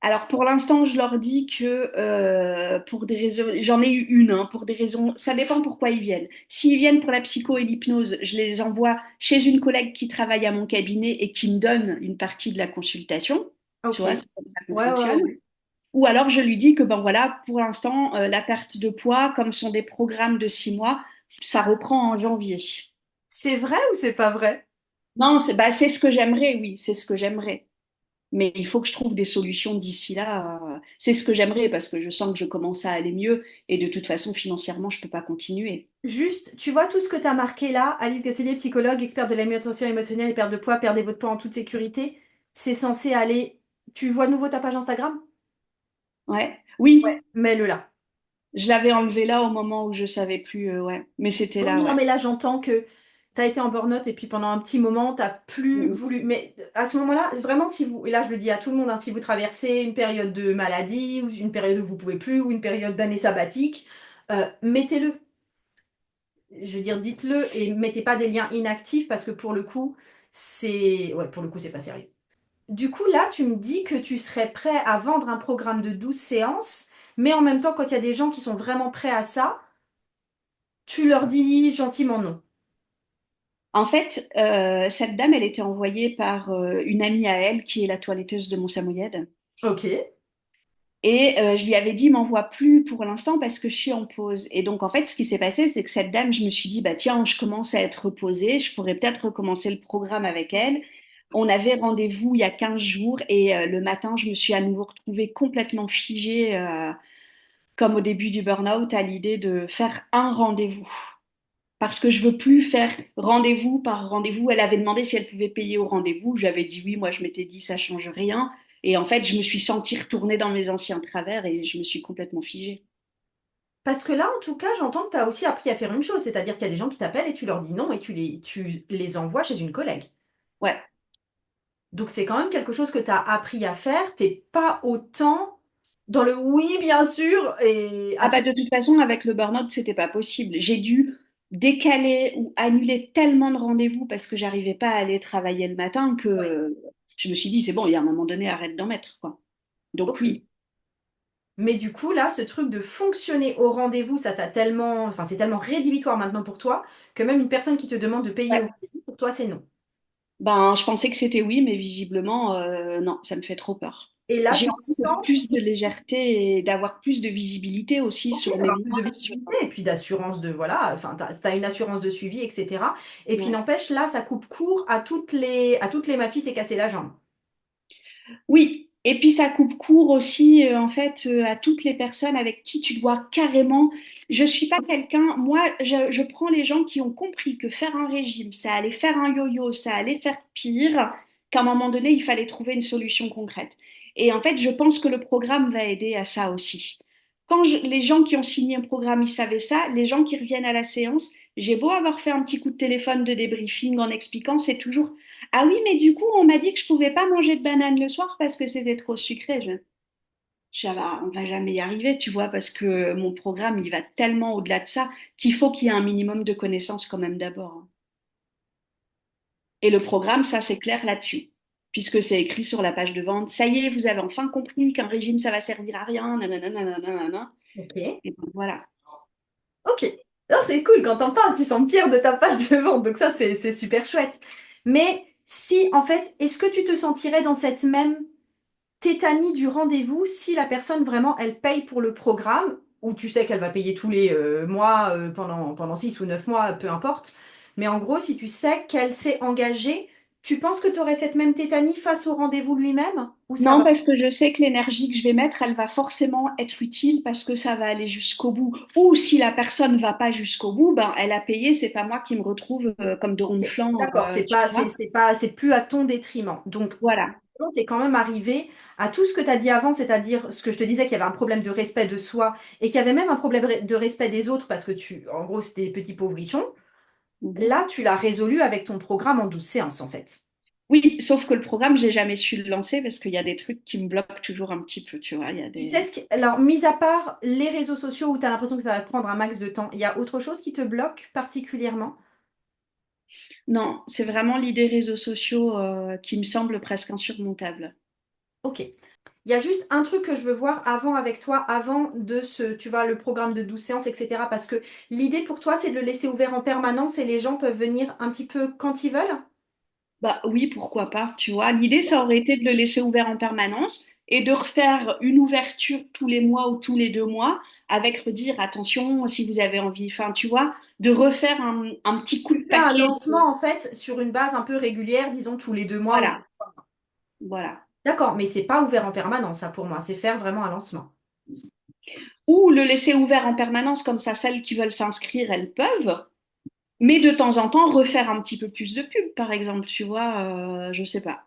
alors, pour l'instant, je leur dis que pour des raisons, j'en ai eu une, hein, pour des raisons, ça dépend pourquoi ils viennent. S'ils viennent pour la psycho et l'hypnose, je les envoie chez une collègue qui travaille à mon cabinet et qui me donne une partie de la consultation. Ok. Tu vois, Ouais, c'est comme ça qu'on ouais, fonctionne. ouais. Ou alors je lui dis que ben voilà, pour l'instant, la perte de poids, comme ce sont des programmes de 6 mois, ça reprend en janvier. C'est vrai ou c'est pas vrai? Non, c'est ce que j'aimerais, oui, c'est ce que j'aimerais. Mais il faut que je trouve des solutions d'ici là. C'est ce que j'aimerais parce que je sens que je commence à aller mieux et de toute façon, financièrement, je peux pas continuer. Juste, tu vois tout ce que tu as marqué là, Alice Gatelier, psychologue, experte de l'alimentation émotionnelle et perte de poids, perdez votre poids en toute sécurité, c'est censé aller. Tu vois de nouveau ta page Instagram? Ouais, Ouais. oui, Mets-le là. je l'avais enlevé là au moment où je savais plus, ouais, mais c'était là, Oui, non, ouais. mais là, j'entends que tu as été en burn-out et puis pendant un petit moment, tu plus Mm. voulu. Mais à ce moment-là, vraiment, si vous, et là, je le dis à tout le monde, hein, si vous traversez une période de maladie ou une période où vous pouvez plus ou une période d'année sabbatique, mettez-le. Je veux dire, dites-le et mettez pas des liens inactifs parce que pour le coup, ouais, pour le coup, c'est pas sérieux. Du coup, là, tu me dis que tu serais prêt à vendre un programme de 12 séances, mais en même temps, quand il y a des gens qui sont vraiment prêts à ça, tu leur dis gentiment non. En fait, cette dame, elle était envoyée par une amie à elle qui est la toiletteuse de Mont-Samoyed. Ok. Et je lui avais dit, m'envoie plus pour l'instant parce que je suis en pause. Et donc, en fait, ce qui s'est passé, c'est que cette dame, je me suis dit, bah tiens, je commence à être reposée, je pourrais peut-être recommencer le programme avec elle. On avait rendez-vous il y a 15 jours et le matin, je me suis à nouveau retrouvée complètement figée, comme au début du burn-out, à l'idée de faire un rendez-vous. Parce que je veux plus faire rendez-vous par rendez-vous. Elle avait demandé si elle pouvait payer au rendez-vous. J'avais dit oui. Moi, je m'étais dit ça change rien. Et en fait, je me suis sentie retourner dans mes anciens travers et je me suis complètement figée. Parce que là, en tout cas, j'entends que tu as aussi appris à faire une chose, c'est-à-dire qu'il y a des gens qui t'appellent et tu leur dis non et tu les envoies chez une collègue. Ouais. Donc c'est quand même quelque chose que tu as appris à faire. T'es pas autant dans le oui, bien sûr, et Ah à tout. bah de toute façon, avec le burn-out, c'était pas possible. J'ai dû décaler ou annuler tellement de rendez-vous parce que j'arrivais pas à aller travailler le matin Ouais. que je me suis dit c'est bon, il y a un moment donné, arrête d'en mettre, quoi. Donc Ok. oui. Mais du coup, là, ce truc de fonctionner au rendez-vous, ça t'a tellement, enfin, c'est tellement rédhibitoire maintenant pour toi que même une personne qui te demande de payer au Ouais. rendez-vous, pour toi, c'est non. Ben, je pensais que c'était oui, mais visiblement, non, ça me fait trop peur. Et là, J'ai tu te envie de sens, plus de légèreté et d'avoir plus de visibilité aussi ok, sur mes d'avoir plus de mois. visibilité et puis d'assurance de, voilà, enfin, t'as une assurance de suivi, etc. Et puis Ouais. n'empêche, là, ça coupe court à toutes les ma fille s'est cassé la jambe. Oui, et puis ça coupe court aussi, en fait, à toutes les personnes avec qui tu dois carrément. Je suis pas quelqu'un, moi, je prends les gens qui ont compris que faire un régime, ça allait faire un yo-yo, ça allait faire pire, qu'à un moment donné, il fallait trouver une solution concrète. Et en fait, je pense que le programme va aider à ça aussi. Les gens qui ont signé un programme, ils savaient ça, les gens qui reviennent à la séance, j'ai beau avoir fait un petit coup de téléphone de débriefing en expliquant, c'est toujours ah oui, mais du coup, on m'a dit que je pouvais pas manger de banane le soir parce que c'était trop sucré. Ah bah, on va jamais y arriver, tu vois, parce que mon programme, il va tellement au-delà de ça qu'il faut qu'il y ait un minimum de connaissances quand même d'abord, hein. Et le programme, ça, c'est clair là-dessus, puisque c'est écrit sur la page de vente. Ça y est, vous avez enfin compris qu'un régime, ça va servir à rien, nanana, nanana, nanana. Ok. Et donc, voilà. Ok. Non, c'est cool quand t'en parles, tu sens fière de ta page de vente, donc ça c'est super chouette. Mais si en fait, est-ce que tu te sentirais dans cette même tétanie du rendez-vous si la personne vraiment elle paye pour le programme, ou tu sais qu'elle va payer tous les mois pendant 6 ou 9 mois, peu importe. Mais en gros, si tu sais qu'elle s'est engagée, tu penses que tu aurais cette même tétanie face au rendez-vous lui-même? Ou ça Non, va? parce que je sais que l'énergie que je vais mettre, elle va forcément être utile parce que ça va aller jusqu'au bout. Ou si la personne va pas jusqu'au bout, ben elle a payé, c'est pas moi qui me retrouve comme de ronde Ok, flanc, d'accord, tu vois. c'est plus à ton détriment. Donc, Voilà. tu es quand même arrivé à tout ce que tu as dit avant, c'est-à-dire ce que je te disais qu'il y avait un problème de respect de soi et qu'il y avait même un problème de respect des autres parce que en gros, c'était des petits pauvrichons. Mhm. Là, tu l'as résolu avec ton programme en 12 séances, en fait. Oui, sauf que le programme, j'ai jamais su le lancer parce qu'il y a des trucs qui me bloquent toujours un petit peu, tu vois. Il y a Tu sais des... alors, mis à part les réseaux sociaux où tu as l'impression que ça va te prendre un max de temps, il y a autre chose qui te bloque particulièrement? Non, c'est vraiment l'idée réseaux sociaux qui me semble presque insurmontable. Ok. Il y a juste un truc que je veux voir avant avec toi, avant de tu vois, le programme de 12 séances, etc. Parce que l'idée pour toi, c'est de le laisser ouvert en permanence et les gens peuvent venir un petit peu quand ils veulent. Bah oui, pourquoi pas, tu vois. L'idée, ça aurait été de le laisser ouvert en permanence et de refaire une ouverture tous les mois ou tous les 2 mois avec redire, attention, si vous avez envie, enfin, tu vois, de refaire un petit coup de Tu fais un paquet. lancement en fait sur une base un peu régulière, disons tous les 2 mois ou. Voilà, voilà. D'accord, mais c'est pas ouvert en permanence, ça pour moi, c'est faire vraiment un lancement. Ou le laisser ouvert en permanence, comme ça, celles qui veulent s'inscrire, elles peuvent. Mais de temps en temps, refaire un petit peu plus de pub, par exemple, tu vois, je sais pas.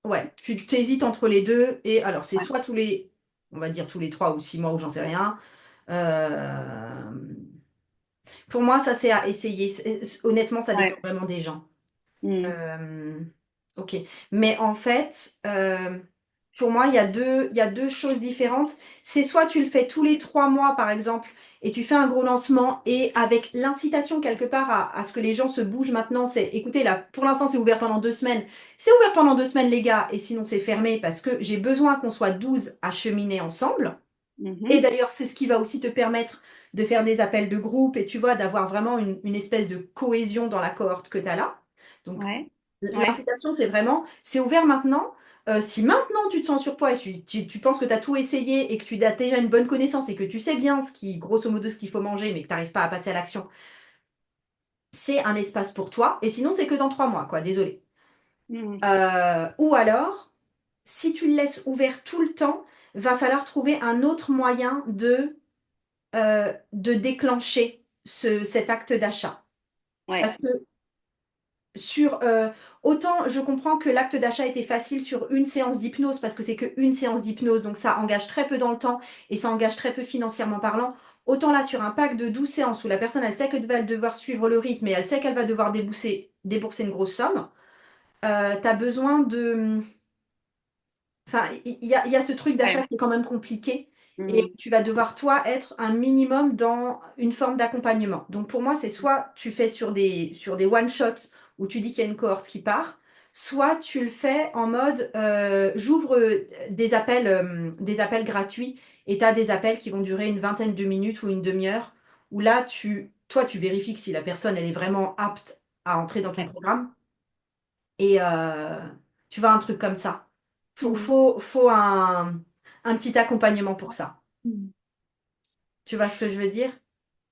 Ouais, tu t'hésites entre les deux et alors c'est Ouais, soit tous les, on va dire tous les 3 ou 6 mois ou j'en sais rien. Euh, Pour moi, ça c'est à essayer. Honnêtement, ça dépend ouais. vraiment des gens. Hmm. Euh, ok. Mais en fait, pour moi, il y a deux choses différentes. C'est soit tu le fais tous les 3 mois, par exemple, et tu fais un gros lancement, et avec l'incitation quelque part à ce que les gens se bougent maintenant, c'est, écoutez, là, pour l'instant, c'est ouvert pendant 2 semaines. C'est ouvert pendant 2 semaines, les gars, et sinon c'est fermé parce que j'ai besoin qu'on soit 12 à cheminer ensemble. Et Mhm. d'ailleurs, c'est ce qui va aussi te permettre de faire des appels de groupe et tu vois, d'avoir vraiment une espèce de cohésion dans la cohorte que tu as là. Donc, Ouais, ouais. l'incitation, c'est vraiment, c'est ouvert maintenant. Si maintenant tu te sens surpoids et si tu penses que tu as tout essayé et que tu as déjà une bonne connaissance et que tu sais bien grosso modo, ce qu'il faut manger, mais que tu n'arrives pas à passer à l'action, c'est un espace pour toi. Et sinon, c'est que dans 3 mois, quoi, désolé. Mhm. Ou alors, si tu le laisses ouvert tout le temps, va falloir trouver un autre moyen de déclencher cet acte d'achat. Ouais, Parce que sur autant je comprends que l'acte d'achat était facile sur une séance d'hypnose parce que c'est qu'une séance d'hypnose, donc ça engage très peu dans le temps et ça engage très peu financièrement parlant. Autant là, sur un pack de 12 séances où la personne, elle sait que va devoir suivre le rythme et elle sait qu'elle va devoir débourser une grosse somme, tu as besoin de. Enfin, il y a ce truc d'achat ouais. qui est quand même compliqué et Mhm. tu vas devoir, toi, être un minimum dans une forme d'accompagnement. Donc pour moi, c'est soit tu fais sur des one-shots où tu dis qu'il y a une cohorte qui part, soit tu le fais en mode j'ouvre des appels gratuits et tu as des appels qui vont durer une vingtaine de minutes ou une demi-heure où là, toi, tu vérifies que si la personne, elle est vraiment apte à entrer dans ton Ouais. programme et tu vois, un truc comme ça. Faut, Mhm. faut, faut un petit accompagnement pour ça. Mhm. Tu vois ce que je veux dire?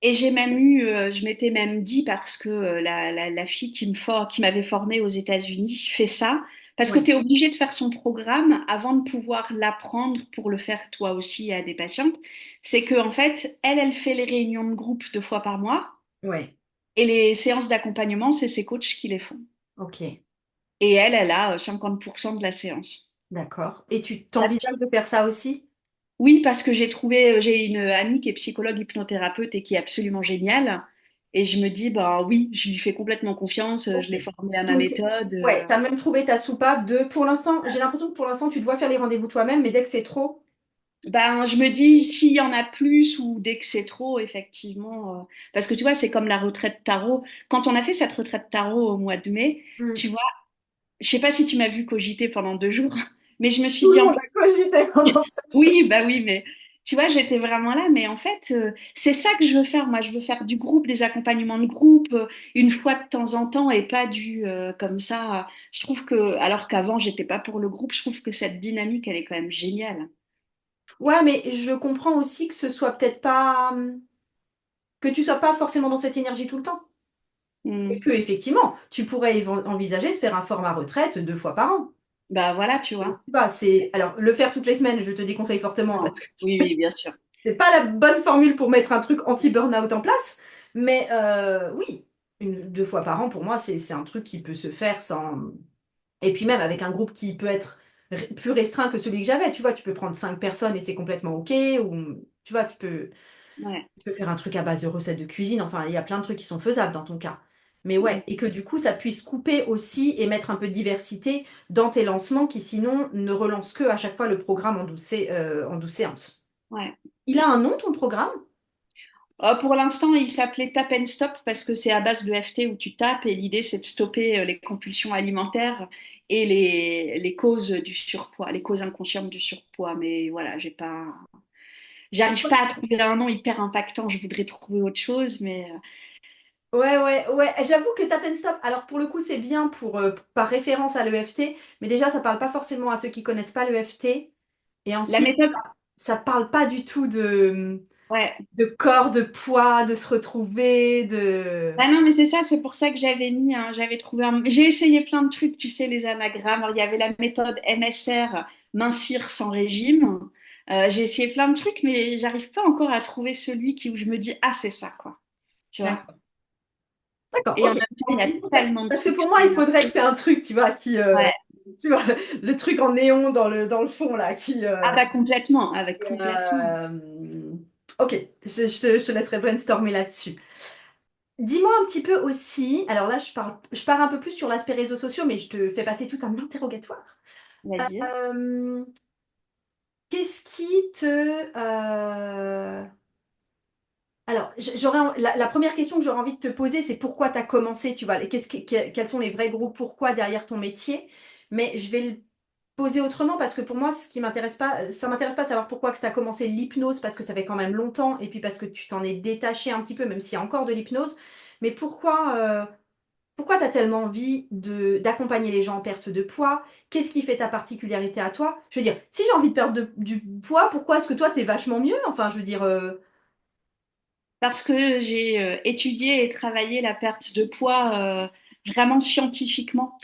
Et j'ai même eu, je m'étais même dit parce que la fille qui m'avait formée aux États-Unis fait ça, parce que Oui, tu es obligé de faire son programme avant de pouvoir l'apprendre pour le faire toi aussi à des patientes. C'est que en fait, elle fait les réunions de groupe 2 fois par mois ouais, et les séances d'accompagnement, c'est ses coachs qui les font. ok, Et elle a 50% de la séance. d'accord. Et tu t'envisages de faire ça aussi? Oui, parce que j'ai une amie qui est psychologue hypnothérapeute et qui est absolument géniale. Et je me dis, ben oui, je lui fais complètement confiance, Ok. je l'ai formée à ma Donc, méthode. ouais, tu as même trouvé ta soupape pour l'instant, j'ai l'impression que pour l'instant, tu dois faire les rendez-vous toi-même, mais dès que c'est trop, Ben, je me dis, s'il y en a plus ou dès que c'est trop, effectivement. Parce que tu vois, c'est comme la retraite tarot. Quand on a fait cette retraite tarot au mois de mai, hmm, tu vois, je sais pas si tu m'as vu cogiter pendant 2 jours, mais je me suis tout dit, le en monde a cogité pendant ce jour. oui, bah oui, mais tu vois, j'étais vraiment là. Mais en fait, c'est ça que je veux faire. Moi, je veux faire du groupe, des accompagnements de groupe, une fois de temps en temps et pas comme ça. Je trouve que, alors qu'avant, j'étais pas pour le groupe, je trouve que cette dynamique, elle est quand même géniale. Ouais, mais je comprends aussi que ce soit peut-être pas, que tu sois pas forcément dans cette énergie tout le temps. Et Hmm. que, effectivement, tu pourrais envisager de faire un format retraite 2 fois par an. Bah voilà, tu Je vois. sais pas, alors, le faire toutes les semaines, je te déconseille fortement parce Non. que Oui, oui, bien sûr. c'est pas la bonne formule pour mettre un truc anti-burnout en place. Mais oui, 2 fois par an, pour moi, c'est un truc qui peut se faire sans. Et puis même avec un groupe qui peut être plus restreint que celui que j'avais. Tu vois, tu peux prendre 5 personnes et c'est complètement OK. Ou tu vois, Ouais. tu peux faire un truc à base de recettes de cuisine. Enfin, il y a plein de trucs qui sont faisables dans ton cas. Mais Hmm. ouais, et que du coup, ça puisse couper aussi et mettre un peu de diversité dans tes lancements qui sinon ne relancent que à chaque fois le programme en douze séances. Ouais. Il a un nom, ton programme? Pour l'instant, il s'appelait Tap and Stop parce que c'est à base de FT où tu tapes et l'idée c'est de stopper les compulsions alimentaires et les causes du surpoids, les causes inconscientes du surpoids. Mais voilà, Et j'arrive toi, pas à trouver un nom hyper impactant. Je voudrais trouver autre chose, mais Ouais, ouais, ouais. J'avoue que Tap and Stop, alors pour le coup, c'est bien par référence à l'EFT, mais déjà, ça parle pas forcément à ceux qui connaissent pas l'EFT. Et La ensuite, méthode, ça parle pas du tout ouais. de corps, de poids, de se retrouver, de... Ah non, mais c'est ça, c'est pour ça que j'avais mis, j'avais trouvé J'ai essayé plein de trucs, tu sais, les anagrammes. Alors, il y avait la méthode MSR, mincir sans régime. J'ai essayé plein de trucs, mais j'arrive pas encore à trouver celui où je me dis, ah, c'est ça, quoi. Tu vois? D'accord. D'accord, Et en ok. même temps, il y a tellement de Parce que trucs pour moi, sur il le faudrait que marché. c'est un truc, tu vois, Ouais. tu vois, le truc en néon dans le fond, là, Ah bah complètement, avec complètement. euh, Ok, je te laisserai brainstormer là-dessus. Dis-moi un petit peu aussi, alors là, je pars un peu plus sur l'aspect réseaux sociaux, mais je te fais passer tout un interrogatoire. Vas-y. Euh, Qu'est-ce qui te... Alors, la première question que j'aurais envie de te poser, c'est pourquoi tu as commencé, tu vois, et quels sont les vrais gros pourquoi derrière ton métier. Mais je vais le poser autrement parce que pour moi, ce qui m'intéresse pas, ça m'intéresse pas de savoir pourquoi tu as commencé l'hypnose parce que ça fait quand même longtemps et puis parce que tu t'en es détaché un petit peu, même s'il y a encore de l'hypnose. Mais pourquoi tu as tellement envie d'accompagner les gens en perte de poids? Qu'est-ce qui fait ta particularité à toi? Je veux dire, si j'ai envie de perdre du poids, pourquoi est-ce que toi, t'es vachement mieux? Enfin, je veux dire, Parce que j'ai étudié et travaillé la perte de poids vraiment scientifiquement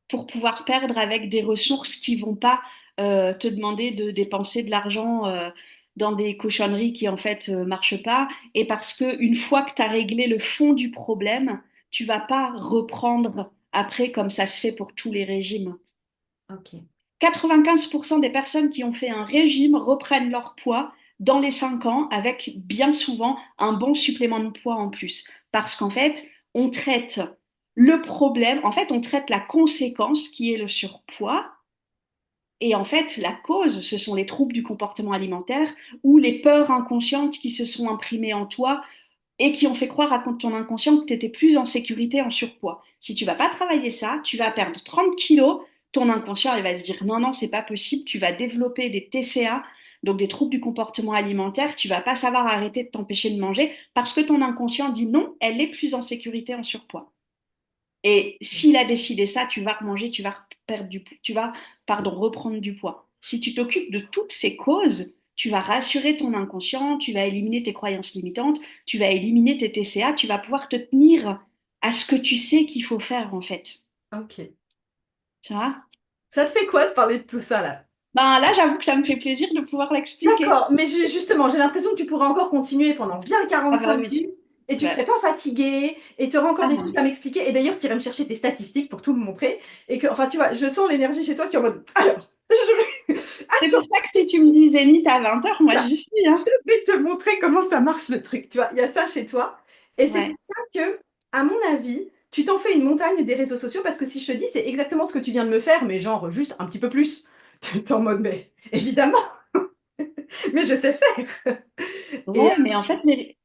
pour pouvoir perdre avec des ressources qui vont pas te demander de dépenser de l'argent dans des cochonneries qui en fait marchent pas. Et parce que une fois que tu as réglé le fond du problème, tu vas pas reprendre après comme ça se fait pour tous les régimes. ok. 95% des personnes qui ont fait un régime reprennent leur poids dans les 5 ans avec bien souvent un bon supplément de poids en plus. Parce qu'en fait, on traite le problème, en fait, on traite la conséquence qui est le surpoids. Et en fait, la cause, ce sont les troubles du comportement alimentaire ou les peurs inconscientes qui se sont imprimées en toi et qui ont fait croire à ton inconscient que tu étais plus en sécurité en surpoids. Si tu vas pas travailler ça, tu vas perdre 30 kilos, ton inconscient il va se dire non, non, c'est pas possible, tu vas développer des TCA, donc des troubles du comportement alimentaire, tu vas pas savoir arrêter de t'empêcher de manger parce que ton inconscient dit non, elle est plus en sécurité en surpoids. Et s'il a décidé ça, tu vas manger, tu vas, pardon, reprendre du poids. Si tu t'occupes de toutes ces causes, tu vas rassurer ton inconscient, tu vas éliminer tes croyances limitantes, tu vas éliminer tes TCA, tu vas pouvoir te tenir à ce que tu sais qu'il faut faire en fait. Ok. Tu vois? Ça te fait quoi de parler de tout ça là? Ben là, j'avoue que ça me fait plaisir de pouvoir l'expliquer. D'accord, mais justement, j'ai l'impression que tu pourrais encore continuer pendant bien Ah bah 45 oui. minutes et tu Bah, serais pas fatigué et tu aurais encore ah des trucs non. à m'expliquer. Et d'ailleurs, tu irais me chercher tes statistiques pour tout me montrer. Et que, enfin, tu vois, je sens l'énergie chez toi qui est en mode. Alors, C'est attends, pour ça que si tu me dis Zénith à 20h, moi là, j'y suis, je hein. vais te montrer comment ça marche le truc. Tu vois, il y a ça chez toi. Et c'est pour Ouais. ça que, à mon avis, tu t'en fais une montagne des réseaux sociaux parce que si je te dis, c'est exactement ce que tu viens de me faire, mais genre juste un petit peu plus. Tu es en mode, mais évidemment, mais je sais faire. Et Ouais, mais en fait,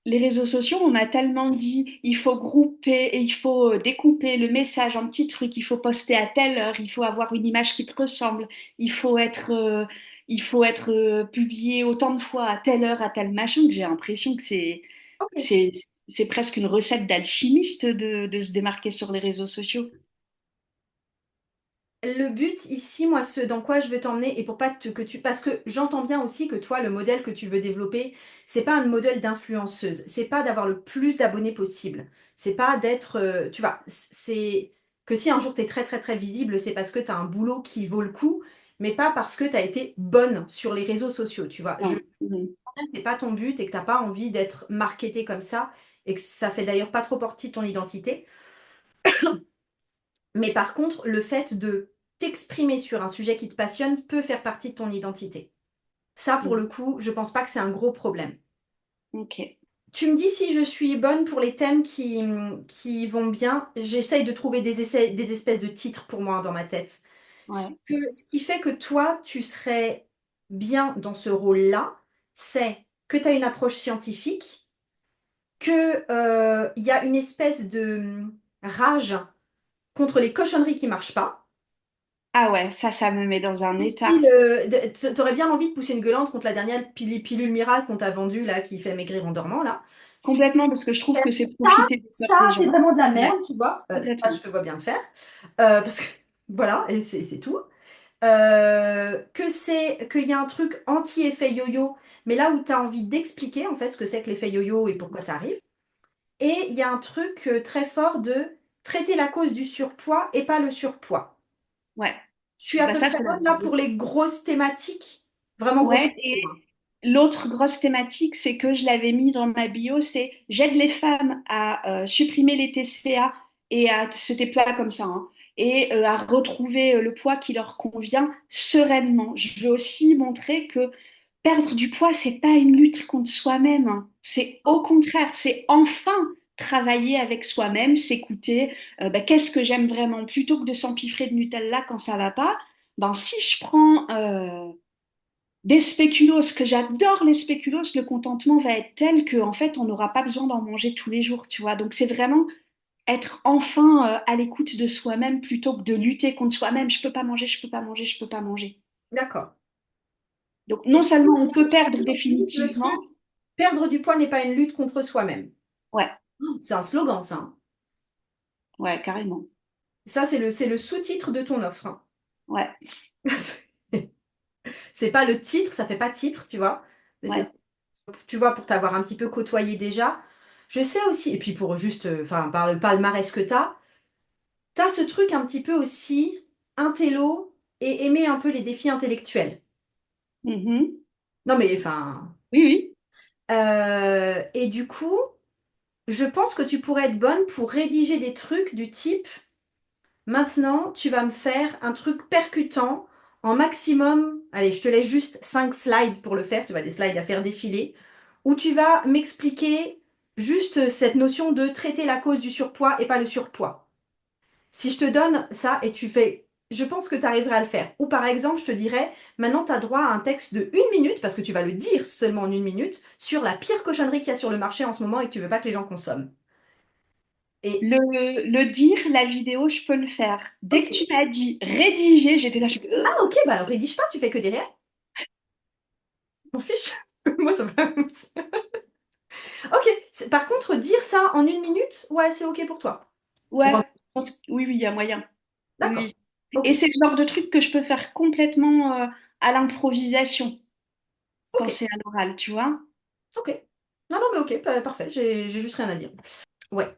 les réseaux sociaux, on m'a tellement dit, il faut grouper, et il faut découper le message en petits trucs, il faut poster à telle heure, il faut avoir une image qui te ressemble, il faut être publié autant de fois à telle heure, à tel machin, que j'ai l'impression que ok. c'est, c'est presque une recette d'alchimiste de se démarquer sur les réseaux sociaux. Le but ici, moi, ce dans quoi je veux t'emmener, et pour pas que tu... Parce que j'entends bien aussi que toi, le modèle que tu veux développer, c'est pas un modèle d'influenceuse. C'est pas d'avoir le plus d'abonnés possible. C'est pas d'être... tu vois, c'est que si un jour tu es très très très visible, c'est parce que tu as un boulot qui vaut le coup, mais pas parce que tu as été bonne sur les réseaux sociaux, tu vois. Non. Mhm. C'est pas ton but et que t'as pas envie d'être marketé comme ça, et que ça fait d'ailleurs pas trop partie de ton identité. Mais par contre, le fait de t'exprimer sur un sujet qui te passionne peut faire partie de ton identité. Ça, pour le coup, je pense pas que c'est un gros problème. Ok. Tu me dis si je suis bonne pour les thèmes qui vont bien. J'essaye de trouver des espèces de titres pour moi dans ma tête. Ouais. Ce qui fait que toi, tu serais bien dans ce rôle-là, c'est que tu as une approche scientifique, que, il y a une espèce de rage contre les cochonneries qui marchent pas. Ah ouais, ça me met dans un Du état. style, t'aurais bien envie de pousser une gueulante contre la dernière pilule miracle qu'on t'a vendue là, qui fait maigrir en dormant là. Complètement, parce que je trouve que c'est Ça, profiter du corps ça, des c'est gens. vraiment de la Ouais, merde, tu vois. Ça, je complètement. te vois bien le faire. Parce que, voilà, et c'est tout. Qu'il y a un truc anti-effet yo-yo, mais là où tu as envie d'expliquer, en fait, ce que c'est que l'effet yo-yo et pourquoi ça arrive. Et il y a un truc très fort de traiter la cause du surpoids et pas le surpoids. Ouais. Je suis à Bah peu ça, près ça bonne là pour les grosses thématiques. Vraiment grosses. ouais. Et l'autre grosse thématique, c'est que je l'avais mis dans ma bio, c'est j'aide les femmes à supprimer les TCA et à c'était plat comme ça, hein, et à retrouver le poids qui leur convient sereinement. Je veux aussi montrer que perdre du poids, c'est pas une lutte contre soi-même, hein. C'est au contraire, c'est enfin travailler avec soi-même, s'écouter. Bah, qu'est-ce que j'aime vraiment? Plutôt que de s'empiffrer de Nutella quand ça va pas, ben si je prends des spéculoos, que j'adore les spéculoos, le contentement va être tel qu'en fait, on n'aura pas besoin d'en manger tous les jours, tu vois. Donc, c'est vraiment être enfin à l'écoute de soi-même plutôt que de lutter contre soi-même. Je peux pas manger, je peux pas manger, je peux pas manger. D'accord. Donc, Et non du coup, seulement on peut perdre tu utilises le truc, définitivement, perdre du poids n'est pas une lutte contre soi-même. ouais, C'est un slogan, ça, hein. ouais, carrément, Ça, c'est le sous-titre de ton offre, hein. ouais, C'est pas le titre, ça fait pas titre, tu vois. Mais ouais. c'est, tu vois, pour t'avoir un petit peu côtoyé déjà. Je sais aussi, et puis pour juste, enfin, par le palmarès que t'as ce truc un petit peu aussi intello et aimer un peu les défis intellectuels. Mhm. Non, mais enfin. Oui, oui. Et du coup, je pense que tu pourrais être bonne pour rédiger des trucs du type. Maintenant, tu vas me faire un truc percutant en maximum. Allez, je te laisse juste 5 slides pour le faire. Tu vas des slides à faire défiler. Où tu vas m'expliquer juste cette notion de traiter la cause du surpoids et pas le surpoids. Si je te donne ça et tu fais, je pense que tu arriverais à le faire. Ou par exemple, je te dirais, maintenant tu as droit à un texte de 1 minute, parce que tu vas le dire seulement en 1 minute, sur la pire cochonnerie qu'il y a sur le marché en ce moment et que tu veux pas que les gens consomment. Et Le dire, la vidéo, je peux le faire. Dès ok. que tu m'as dit rédiger, j'étais là, Ah ok, bah alors rédige pas, tu fais que derrière. M'en fiche. Moi ça va. Ok, par contre, dire ça en 1 minute, ouais, c'est ok pour toi. ouais, Pour un- oui, oui, il y a moyen. Oui, D'accord. oui. Ok. Et c'est le genre de truc que je peux faire complètement à l'improvisation Ok. quand c'est à l'oral, tu vois. Ok. Non, non, mais ok, parfait, j'ai juste rien à dire. Ouais.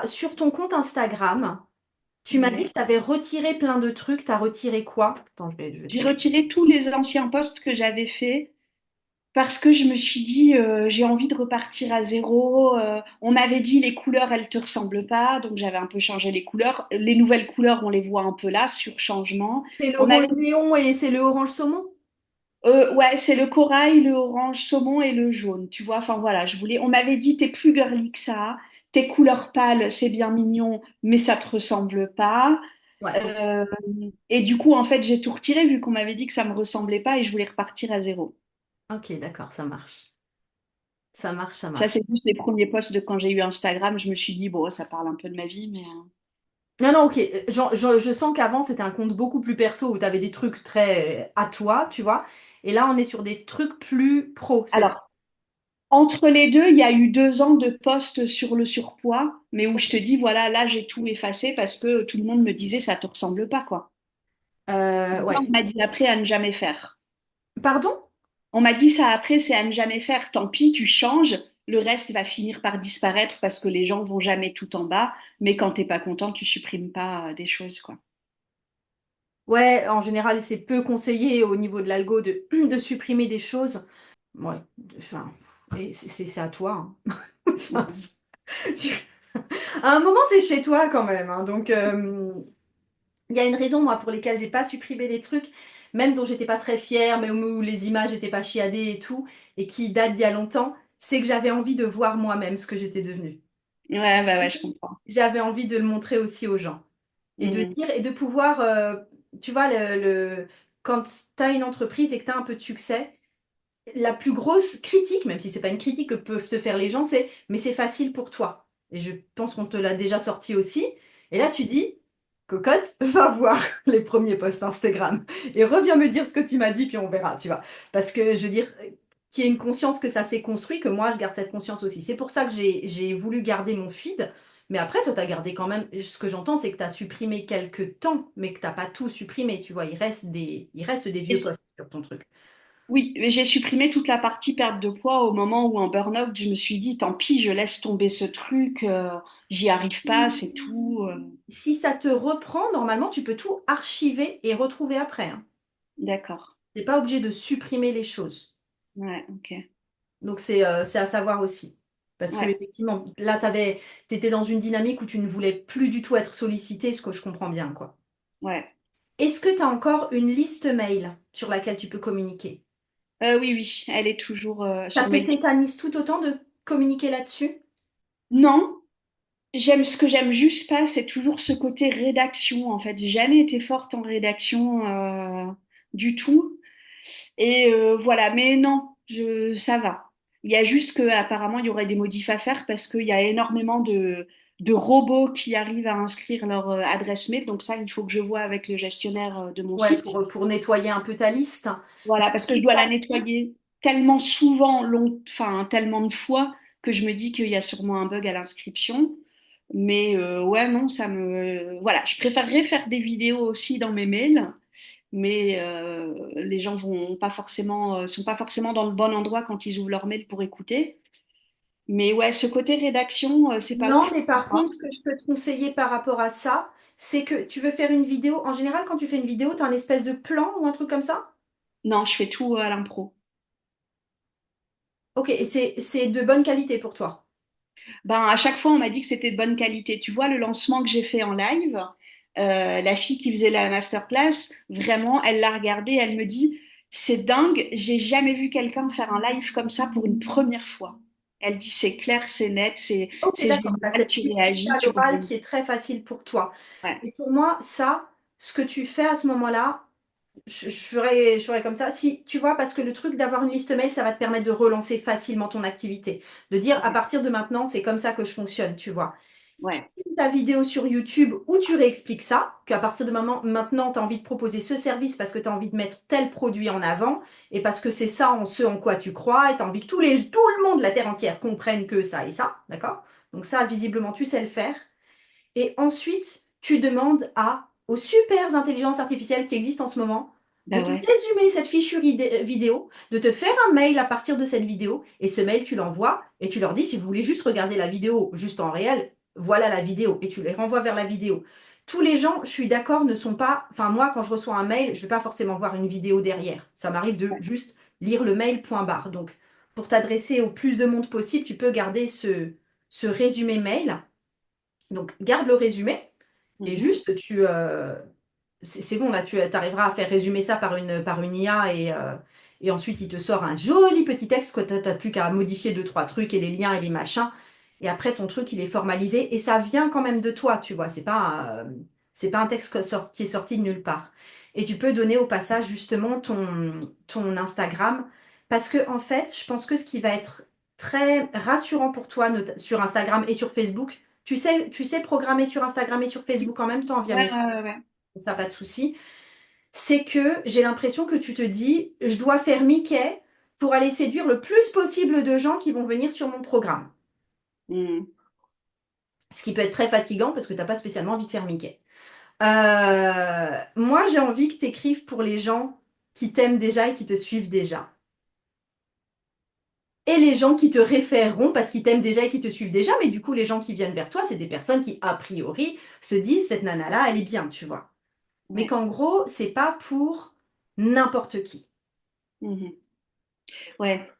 Sur ton compte Instagram, tu m'as dit que Ouais. tu avais retiré plein de trucs. Tu as retiré quoi? Attends, je vais te J'ai le dire. retiré tous les anciens posts que j'avais faits parce que je me suis dit, j'ai envie de repartir à zéro. On m'avait dit, les couleurs, elles te ressemblent pas, donc j'avais un peu changé les couleurs. Les nouvelles couleurs, on les voit un peu là, sur changement. C'est le On m'avait rose néon et c'est le orange saumon? Ouais, c'est le corail, le orange saumon et le jaune, tu vois. Enfin voilà, on m'avait dit t'es plus girly que ça, tes couleurs pâles, c'est bien mignon, mais ça te ressemble pas. Ouais, ok. Euh, et du coup, en fait, j'ai tout retiré vu qu'on m'avait dit que ça me ressemblait pas et je voulais repartir à zéro. Ok, d'accord, ça marche. Ça marche, ça Ça, marche. c'est juste les premiers posts de quand j'ai eu Instagram. Je me suis dit, bon, ça parle un peu de ma vie, mais Non, non, ok. Je sens qu'avant, c'était un compte beaucoup plus perso où tu avais des trucs très à toi, tu vois. Et là, on est sur des trucs plus pro, c'est ça. alors, entre les deux, il y a eu 2 ans de posts sur le surpoids, mais où je te dis, voilà, là, j'ai tout effacé parce que tout le monde me disait, ça te ressemble pas, quoi. Ouais. On m'a dit après à ne jamais faire. Pardon? On m'a dit ça après, c'est à ne jamais faire. Tant pis, tu changes. Le reste va finir par disparaître parce que les gens vont jamais tout en bas. Mais quand t'es pas content, tu supprimes pas des choses, quoi. Ouais, en général, c'est peu conseillé au niveau de l'algo de, de supprimer des choses. Ouais, enfin, et c'est à toi, hein. Enfin, tu- à un moment, t'es chez toi quand même, hein. Donc, il y a une raison, moi, pour lesquelles j'ai pas supprimé des trucs, même dont j'étais pas très fière, mais où les images étaient pas chiadées et tout, et qui datent d'il y a longtemps, c'est que j'avais envie de voir moi-même ce que j'étais devenue. Ouais, bah ouais, je comprends. J'avais envie de le montrer aussi aux gens. Et de Mhm. dire, et de pouvoir, tu vois, quand tu as une entreprise et que tu as un peu de succès, la plus grosse critique, même si c'est pas une critique que peuvent te faire les gens, c'est mais c'est facile pour toi. Et je pense qu'on te l'a déjà sorti aussi. Et là, tu dis, cocotte, va voir les premiers posts Instagram et reviens me dire ce que tu m'as dit, puis on verra, tu vois. Parce que je veux dire, qu'il y ait une conscience que ça s'est construit, que moi, je garde cette conscience aussi. C'est pour ça que j'ai voulu garder mon feed. Mais après, toi, tu as gardé quand même. Ce que j'entends, c'est que tu as supprimé quelques temps, mais que tu n'as pas tout supprimé. Tu vois, il reste des vieux posts sur ton truc. Oui, mais j'ai supprimé toute la partie perte de poids au moment où en burn-out, je me suis dit, tant pis, je laisse tomber ce truc, j'y arrive pas, c'est tout. Si ça te reprend, normalement, tu peux tout archiver et retrouver après, hein. D'accord. Tu n'es pas obligé de supprimer les choses. Ouais, ok. Donc, c'est à savoir aussi. Parce que, Ouais, effectivement, là, tu étais dans une dynamique où tu ne voulais plus du tout être sollicité, ce que je comprends bien, quoi. ouais. Est-ce que tu as encore une liste mail sur laquelle tu peux communiquer? Oui, oui, elle est toujours Ça sur te mes listes. tétanise tout autant de communiquer là-dessus? Non, ce que j'aime juste pas, c'est toujours ce côté rédaction, en fait. J'ai jamais été forte en rédaction du tout. Et voilà, mais non, ça va. Il y a juste qu'apparemment, il y aurait des modifs à faire parce qu'il y a énormément de robots qui arrivent à inscrire leur adresse mail. Donc ça, il faut que je vois avec le gestionnaire de mon Ouais, site. pour nettoyer un peu ta liste. Voilà, parce que je dois la nettoyer tellement souvent, enfin tellement de fois que je me dis qu'il y a sûrement un bug à l'inscription. Mais ouais, non, Voilà, je préférerais faire des vidéos aussi dans mes mails, mais les gens sont pas forcément dans le bon endroit quand ils ouvrent leur mail pour écouter. Mais ouais, ce côté rédaction, c'est pas Non, ouf mais pour par moi. contre, ce que je peux te conseiller par rapport à ça, c'est que tu veux faire une vidéo. En général, quand tu fais une vidéo, tu as un espèce de plan ou un truc comme ça? Non, je fais tout à l'impro. Ok, et c'est de bonne qualité pour toi. Ben, à chaque fois, on m'a dit que c'était de bonne qualité. Tu vois, le lancement que j'ai fait en live, la fille qui faisait la masterclass, vraiment, elle l'a regardé, elle me dit, c'est dingue, j'ai jamais vu quelqu'un faire un live comme ça pour une première fois. Elle dit, c'est clair, c'est net, Ok, c'est d'accord. Tu as génial, cette tu fluidité réagis, à tu l'oral rebondis. qui est très facile pour toi. Ouais, Et pour moi, ça, ce que tu fais à ce moment-là, je ferais comme ça. Si, tu vois, parce que le truc d'avoir une liste mail, ça va te permettre de relancer facilement ton activité. De dire, à ouais, partir de maintenant, c'est comme ça que je fonctionne, tu vois. Tu ouais, fais ta vidéo sur YouTube où tu réexpliques ça, qu'à partir de maintenant, tu as envie de proposer ce service parce que tu as envie de mettre tel produit en avant et parce que c'est ça en ce en quoi tu crois et tu as envie que tout le monde, la terre entière, comprenne que ça et ça, d'accord? Donc ça, visiblement, tu sais le faire. Et ensuite, tu demandes aux super intelligences artificielles qui existent en ce moment de bah te ouais, résumer cette fichue vidéo, de te faire un mail à partir de cette vidéo, et ce mail, tu l'envoies, et tu leur dis, si vous voulez juste regarder la vidéo juste en réel, voilà la vidéo, et tu les renvoies vers la vidéo. Tous les gens, je suis d'accord, ne sont pas... Enfin, moi, quand je reçois un mail, je ne vais pas forcément voir une vidéo derrière. Ça m'arrive de juste lire le mail, point barre. Donc, pour t'adresser au plus de monde possible, tu peux garder ce résumé mail. Donc, garde le résumé. Et mhm, juste, c'est bon, là, tu arriveras à faire résumer ça par une IA et ensuite il te sort un joli petit texte que tu n'as plus qu'à modifier deux, trois trucs et les liens et les machins. Et après, ton truc, il est formalisé et ça vient quand même de toi, tu vois. C'est pas un texte qui est sorti de nulle part. Et tu peux donner au passage justement ton Instagram parce que, en fait, je pense que ce qui va être très rassurant pour toi sur Instagram et sur Facebook, tu sais programmer sur Instagram et sur Facebook en même temps via ouais, mes... ouais, ouais. Ça, pas de souci. C'est que j'ai l'impression que tu te dis, je dois faire Mickey pour aller séduire le plus possible de gens qui vont venir sur mon programme. Mhm. Ce qui peut être très fatigant parce que tu n'as pas spécialement envie de faire Mickey. Moi, j'ai envie que tu écrives pour les gens qui t'aiment déjà et qui te suivent déjà. Et les gens qui te référeront parce qu'ils t'aiment déjà et qui te suivent déjà, mais du coup, les gens qui viennent vers toi, c'est des personnes qui, a priori, se disent, cette nana-là, elle est bien, tu vois. Mais Ouais, qu'en gros, c'est pas pour n'importe qui. mhm. Ouais,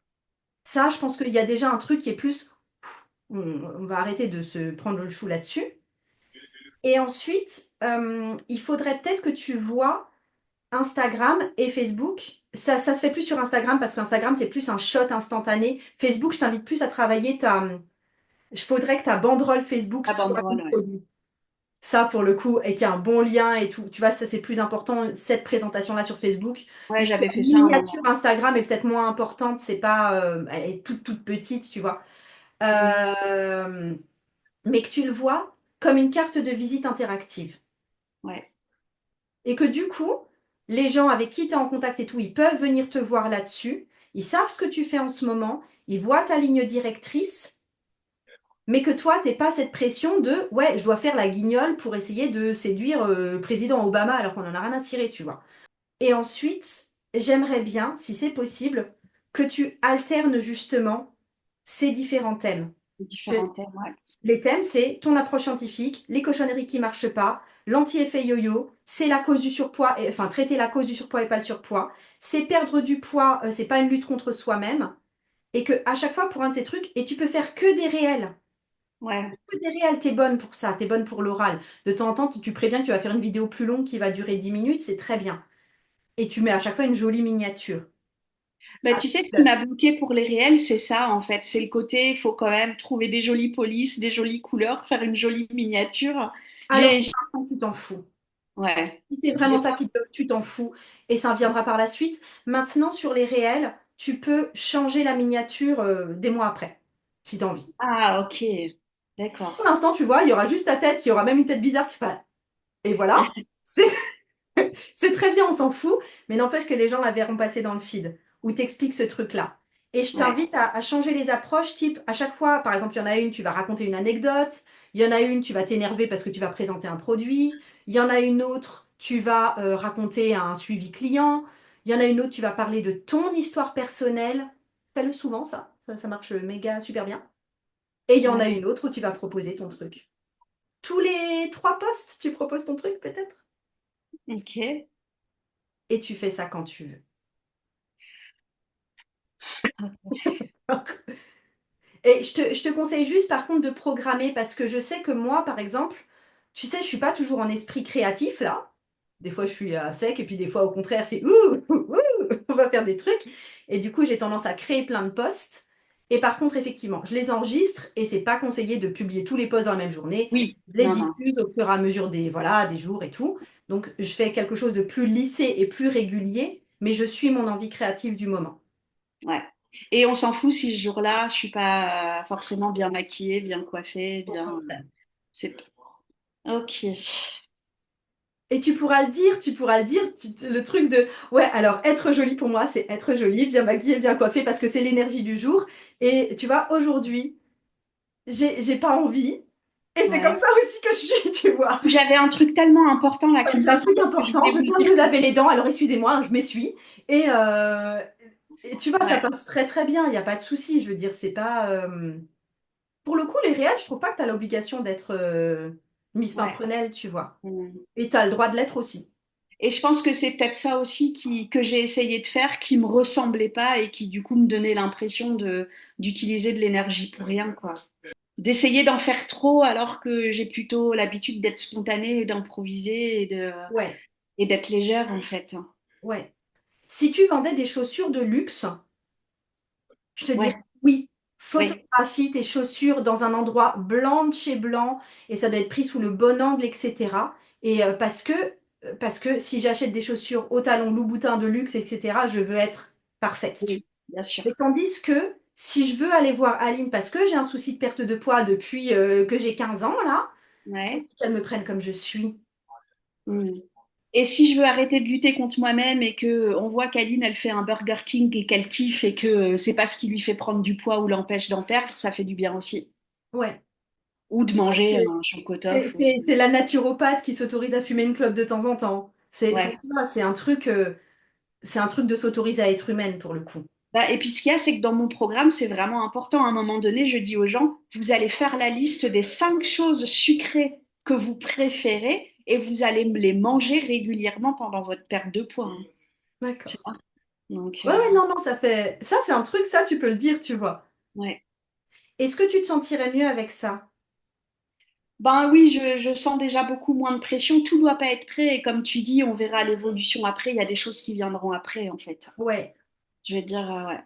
Ça, je pense qu'il y a déjà un truc qui est plus, on va arrêter de se prendre le chou là-dessus. Et ensuite, il faudrait peut-être que tu vois Instagram et Facebook. Ça se fait plus sur Instagram parce qu'Instagram, c'est plus un shot instantané. Facebook, je t'invite plus à travailler Il faudrait que ta banderole Facebook la soit ton banderole, ouais. produit. Ça, pour le coup, et qu'il y ait un bon lien et tout. Tu vois, ça, c'est plus important, cette présentation-là sur Facebook. Ouais, Je trouve j'avais la fait ça un miniature moment. Instagram est peut-être moins importante. C'est pas, elle est toute petite, tu vois. Mhm. Euh, mais que tu le vois comme une carte de visite interactive. Ouais, Et que du coup, les gens avec qui tu es en contact et tout, ils peuvent venir te voir là-dessus. Ils savent ce que tu fais en ce moment, ils voient ta ligne directrice, mais que toi, t'es pas cette pression de ouais, je dois faire la guignole pour essayer de séduire le président Obama alors qu'on en a rien à cirer, tu vois. Et ensuite, j'aimerais bien, si c'est possible, que tu alternes justement ces différents thèmes. Différents thèmes, ouais. Les thèmes, c'est ton approche scientifique, les cochonneries qui marchent pas, l'anti-effet yo-yo, c'est la cause du surpoids, enfin traiter la cause du surpoids et pas le surpoids, c'est perdre du poids, c'est pas une lutte contre soi-même, et que à chaque fois pour un de ces trucs, et tu peux faire que des réels. Ouais. Que des réels, t'es bonne pour ça, t'es bonne pour l'oral. De temps en temps, tu préviens que tu vas faire une vidéo plus longue qui va durer 10 minutes, c'est très bien. Et tu mets à chaque fois une jolie miniature. Bah, Ah, tu sais, ce qui m'a bloqué pour les réels, c'est ça, en fait. C'est le côté, il faut quand même trouver des jolies polices, des jolies couleurs, faire une jolie miniature. alors J'ai, pour j'ai- l'instant, tu t'en fous. ouais. Si c'est vraiment J'ai ça pas- qui te bloque, tu t'en fous et ça viendra par la suite. Maintenant, sur les réels, tu peux changer la miniature des mois après, si tu as envie. Ah, ok. D'accord. Pour l'instant, tu vois, il y aura juste ta tête, il y aura même une tête bizarre qui fait. Et voilà, c'est c'est très bien, on s'en fout, mais n'empêche que les gens la verront passer dans le feed où t'expliques ce truc-là. Et je Ouais. t'invite à changer les approches, type à chaque fois, par exemple, il y en a une, tu vas raconter une anecdote, il y en a une, tu vas t'énerver parce que tu vas présenter un produit, il y en a une autre, tu vas raconter un suivi client, il y en a une autre, tu vas parler de ton histoire personnelle. Fais-le souvent, ça marche méga super bien. Et il y en a Ouais. une autre où tu vas proposer ton truc. Tous les 3 posts, tu proposes ton truc peut-être? Ok. Et tu fais ça quand tu veux. Et je te conseille juste par contre de programmer parce que je sais que moi, par exemple, tu sais, je suis pas toujours en esprit créatif là. Des fois, je suis à sec et puis des fois, au contraire, c'est on va faire des trucs. Et du coup, j'ai tendance à créer plein de posts. Et par contre, effectivement, je les enregistre et c'est pas conseillé de publier tous les posts dans la même journée. Oui. Je les Non, non. diffuse au fur et à mesure des, voilà, des jours et tout. Donc, je fais quelque chose de plus lissé et plus régulier, mais je suis mon envie créative du moment. Ouais. Et on s'en fout si ce jour-là, je suis pas forcément bien maquillée, bien coiffée, Au bien. contraire. C'est. Ok. Et tu pourras le dire, le truc de, ouais, alors être jolie pour moi, c'est être jolie, bien maquillée, bien coiffée, parce que c'est l'énergie du jour. Et tu vois, aujourd'hui, j'ai pas envie. Et c'est comme Ouais. ça aussi que je suis, tu vois. J'avais un truc tellement important là qui me J'ai un passe en truc tête que je important, voulais je vous le viens de dire. me laver les dents, alors excusez-moi, hein, je m'essuie. Et, euh, et tu vois, ça Ouais. passe très très bien, il n'y a pas de souci. Je veux dire, c'est pas. Pour le coup, les réels, je trouve pas que tu as l'obligation d'être Miss Ouais. Pimprenelle, tu vois. Mm. Et tu as le droit de l'être aussi. Et je pense que c'est peut-être ça aussi que j'ai essayé de faire, qui me ressemblait pas et qui du coup me donnait l'impression d'utiliser de l'énergie pour rien, quoi. D'essayer d'en faire trop alors que j'ai plutôt l'habitude d'être spontanée et d'improviser Ouais, et d'être légère en fait. ouais. Si tu vendais des chaussures de luxe, je te dirais Ouais, oui, oui, photographie tes chaussures dans un endroit blanc de chez blanc et ça doit être pris sous le bon angle, etc. Et parce que si j'achète des chaussures au talon Louboutin de luxe, etc., je veux être parfaite. oui, bien sûr. Mais tandis que si je veux aller voir Aline parce que j'ai un souci de perte de poids depuis que j'ai 15 ans, là, j'ai Ouais. envie qu'elle me prenne comme je suis. Mm. Et si je veux arrêter de lutter contre moi-même et que on voit qu'Aline elle fait un Burger King et qu'elle kiffe et que c'est pas ce qui lui fait prendre du poids ou l'empêche d'en perdre, ça fait du bien aussi. Ouais. Ou de manger C'est un c'est- chocotoff. c'est- c'est la naturopathe qui s'autorise à fumer une clope de temps en temps. Enfin, Ouais. tu vois, c'est un truc de s'autoriser à être humaine pour le coup. Bah, et puis ce qu'il y a, c'est que dans mon programme, c'est vraiment important. À un moment donné, je dis aux gens, vous allez faire la liste des 5 choses sucrées que vous préférez et vous allez me les manger régulièrement pendant votre perte de poids, hein. Tu D'accord. vois. Donc, Ouais, ouais, non, non, ça fait. Ça, c'est un truc, ça, tu peux le dire, tu vois. ouais. Est-ce que tu te sentirais mieux avec ça? Ben oui, je sens déjà beaucoup moins de pression. Tout doit pas être prêt. Et comme tu dis, on verra l'évolution après. Il y a des choses qui viendront après, en fait. Ouais. Je vais dire, ouais.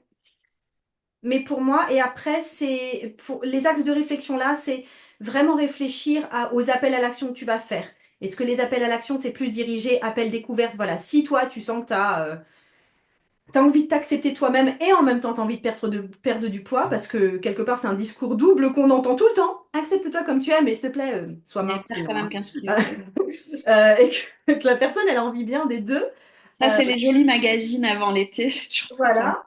Mais pour moi, et après, c'est pour les axes de réflexion là, c'est vraiment réfléchir aux appels à l'action que tu vas faire. Est-ce que les appels à l'action, c'est plus dirigé appel découverte? Voilà, si toi, tu sens que tu as envie de t'accepter toi-même et en même temps, tu as envie de perdre du poids, parce que quelque part, c'est un discours double qu'on entend tout le temps. Accepte-toi comme tu es, mais s'il te plaît, sois Mais mince faire quand sinon, même hein. 15 kilos. Ouais. Et que la personne, elle a envie bien des deux. Ça, Euh, c'est les jolis magazines avant l'été. C'est toujours très sympa. voilà.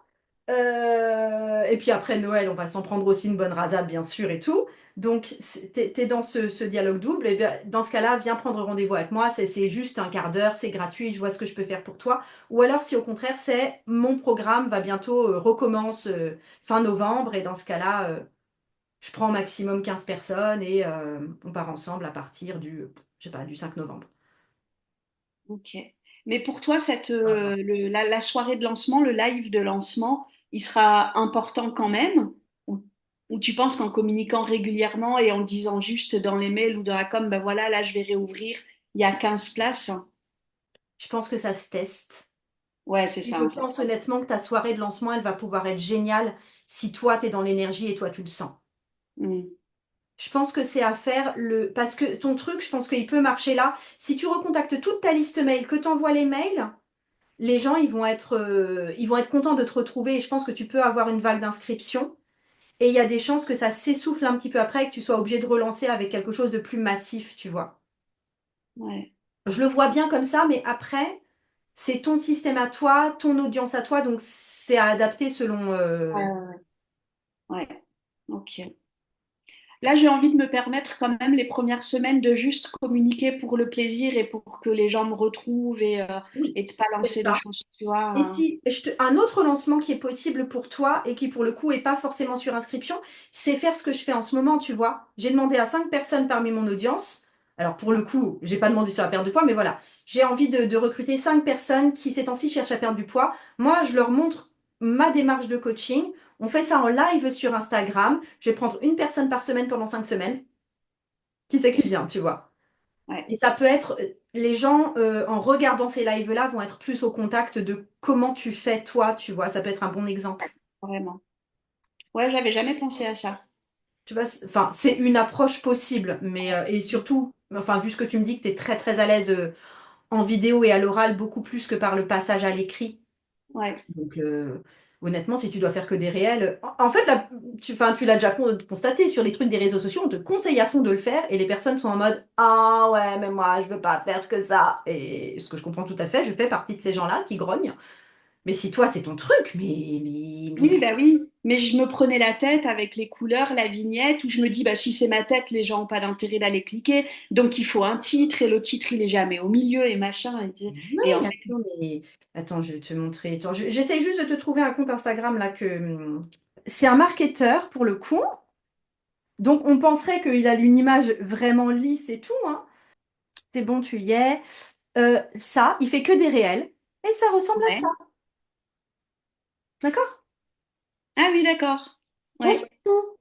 Et puis après Noël, on va s'en prendre aussi une bonne rasade, bien sûr, et tout. Donc, t'es dans ce dialogue double. Et bien, dans ce cas-là, viens prendre rendez-vous avec moi. C'est juste un quart d'heure, c'est gratuit, je vois ce que je peux faire pour toi. Ou alors, si au contraire, c'est mon programme va bientôt recommence fin novembre. Et dans ce cas-là, je prends au maximum 15 personnes et on part ensemble à partir je sais pas, du 5 novembre. Ok. Mais pour toi, Voilà. la soirée de lancement, le live de lancement, il sera important quand même? Ou tu penses qu'en communiquant régulièrement et en disant juste dans les mails ou dans la com, ben voilà, là, je vais réouvrir, il y a 15 places? Je pense que ça se teste. Ouais, c'est Et ça je en fait. pense honnêtement que ta soirée de lancement, elle va pouvoir être géniale si toi, tu es dans l'énergie et toi, tu le sens. Mm. Je pense que c'est à faire parce que ton truc, je pense qu'il peut marcher là. Si tu recontactes toute ta liste mail, que tu envoies les mails, les gens, ils vont être contents de te retrouver et je pense que tu peux avoir une vague d'inscription. Et il y a des chances que ça s'essouffle un petit peu après et que tu sois obligé de relancer avec quelque chose de plus massif, tu vois. Ouais. Je le vois bien comme ça, mais après, c'est ton système à toi, ton audience à toi, donc c'est à adapter selon. Ouais, ouais, ouais. Ouais. Ok. Là, j'ai envie de me permettre quand même les premières semaines de juste communiquer pour le plaisir et pour que les gens me retrouvent Oui, et de pas c'est lancer des ça. choses, tu vois. Et si un autre lancement qui est possible pour toi et qui pour le coup est pas forcément sur inscription, c'est faire ce que je fais en ce moment, tu vois. J'ai demandé à 5 personnes parmi mon audience. Alors pour le coup, j'ai pas demandé sur la perte de poids, mais voilà. J'ai envie de recruter 5 personnes qui ces temps-ci cherchent à perdre du poids. Moi, je leur montre ma démarche de coaching. On fait ça en live sur Instagram. Je vais prendre une personne par semaine pendant 5 semaines. Qui c'est qui vient, tu vois. Ouais, Et ça peut être, les gens, en regardant ces lives-là, vont être plus au contact de comment tu fais toi, tu vois. Ça peut être un bon exemple. vraiment. Ouais, j'avais jamais pensé à ça. Tu vois, enfin, c'est une approche possible, mais, et surtout, enfin, vu ce que tu me dis que tu es très très à l'aise en vidéo et à l'oral, beaucoup plus que par le passage à l'écrit. Ouais, Donc, honnêtement, si tu dois faire que des réels, en fait, là, enfin, tu l'as déjà constaté sur les trucs des réseaux sociaux, on te conseille à fond de le faire et les personnes sont en mode ah ouais, mais moi, je veux pas faire que ça. Et ce que je comprends tout à fait, je fais partie de ces gens-là qui grognent. Mais si toi, c'est ton truc, mais oui, bah oui. Mais je me prenais la tête avec les couleurs, la vignette, où je me dis, bah si c'est ma tête, les gens n'ont pas d'intérêt d'aller cliquer. Donc il faut un titre et le titre, il est jamais au milieu et machin. non, Et en mais fait, attends, je vais te montrer. Attends, j'essaie juste de te trouver un compte Instagram là que c'est un marketeur pour le coup. Donc on penserait qu'il a une image vraiment lisse et tout, hein. C'est bon, tu y es. Ça, il fait que des réels et ça ressemble à ça. ouais. D'accord? Ah oui, d'accord. Donc Ouais. c'est tout.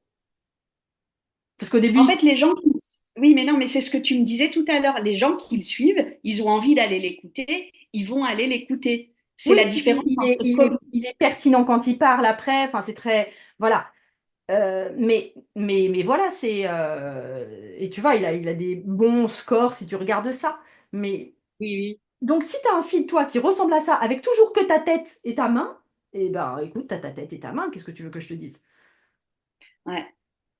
Parce qu'au début, En fait, les gens qui... Oui, mais non, mais c'est ce que tu me disais tout à l'heure. Les gens qui le suivent, ils ont envie d'aller l'écouter, ils vont aller l'écouter. C'est oui, la différence entre il est pertinent quand il parle après. Enfin, c'est très, voilà. Mais voilà, et tu vois, il a des bons scores si tu regardes ça. Mais Oui, oui. donc, si tu as un feed, toi, qui ressemble à ça, avec toujours que ta tête et ta main, eh ben, écoute, t'as ta tête et ta main, qu'est-ce que tu veux que je te dise? Ouais,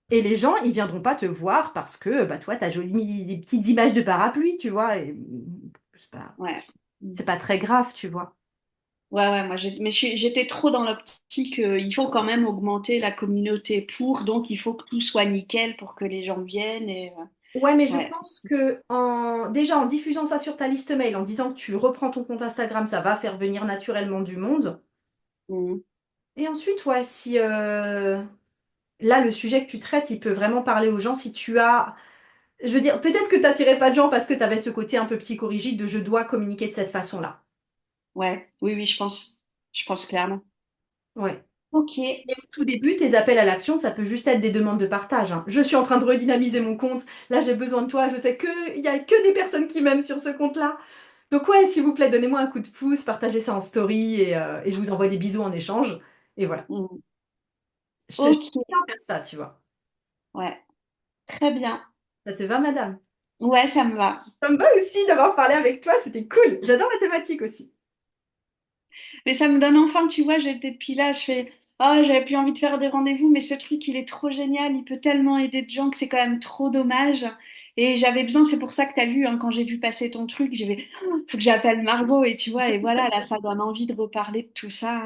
Et les gens, ils viendront pas te voir parce que, bah, toi, t'as joli mis des petites images de parapluie, tu vois, et ouais. c'est pas très grave, tu vois. Ouais, ouais, moi, j'étais trop dans l'optique, il faut quand même augmenter la communauté donc il faut que tout soit nickel pour que les gens viennent Ouais, mais je ouais. pense que déjà en diffusant ça sur ta liste mail, en disant que tu reprends ton compte Instagram, ça va faire venir naturellement du monde. Mhm. Et ensuite, ouais, si là, le sujet que tu traites, il peut vraiment parler aux gens si tu as. Je veux dire, peut-être que t'attirais pas de gens parce que tu avais ce côté un peu psychorigide de je dois communiquer de cette façon-là. Ouais, oui, oui, je pense. Je pense clairement. Ouais. Ok. Et au tout début, tes appels à l'action, ça peut juste être des demandes de partage, hein. Je suis en train de redynamiser mon compte. Là, j'ai besoin de toi. Je sais qu'il y a que des personnes qui m'aiment sur ce compte-là. Donc ouais, s'il vous plaît, donnez-moi un coup de pouce, partagez ça en story et je vous envoie des bisous en échange. Et voilà. Mhm. Je Ok, suis bien à faire ça, tu vois. ouais. Très bien. Ça te va, madame? Ouais, ça me va. Ça me va aussi d'avoir parlé avec toi, c'était cool. J'adore la thématique aussi. Mais ça me donne enfin, tu vois, j'étais depuis là, je fais, oh, j'avais plus envie de faire des rendez-vous, mais ce truc, il est trop génial, il peut tellement aider de gens que c'est quand même trop dommage. Et j'avais besoin, c'est pour ça que tu as vu, hein, quand j'ai vu passer ton truc, j'ai fait, oh, faut que j'appelle Margot, et tu vois, et voilà, là, ça donne envie de reparler de tout ça.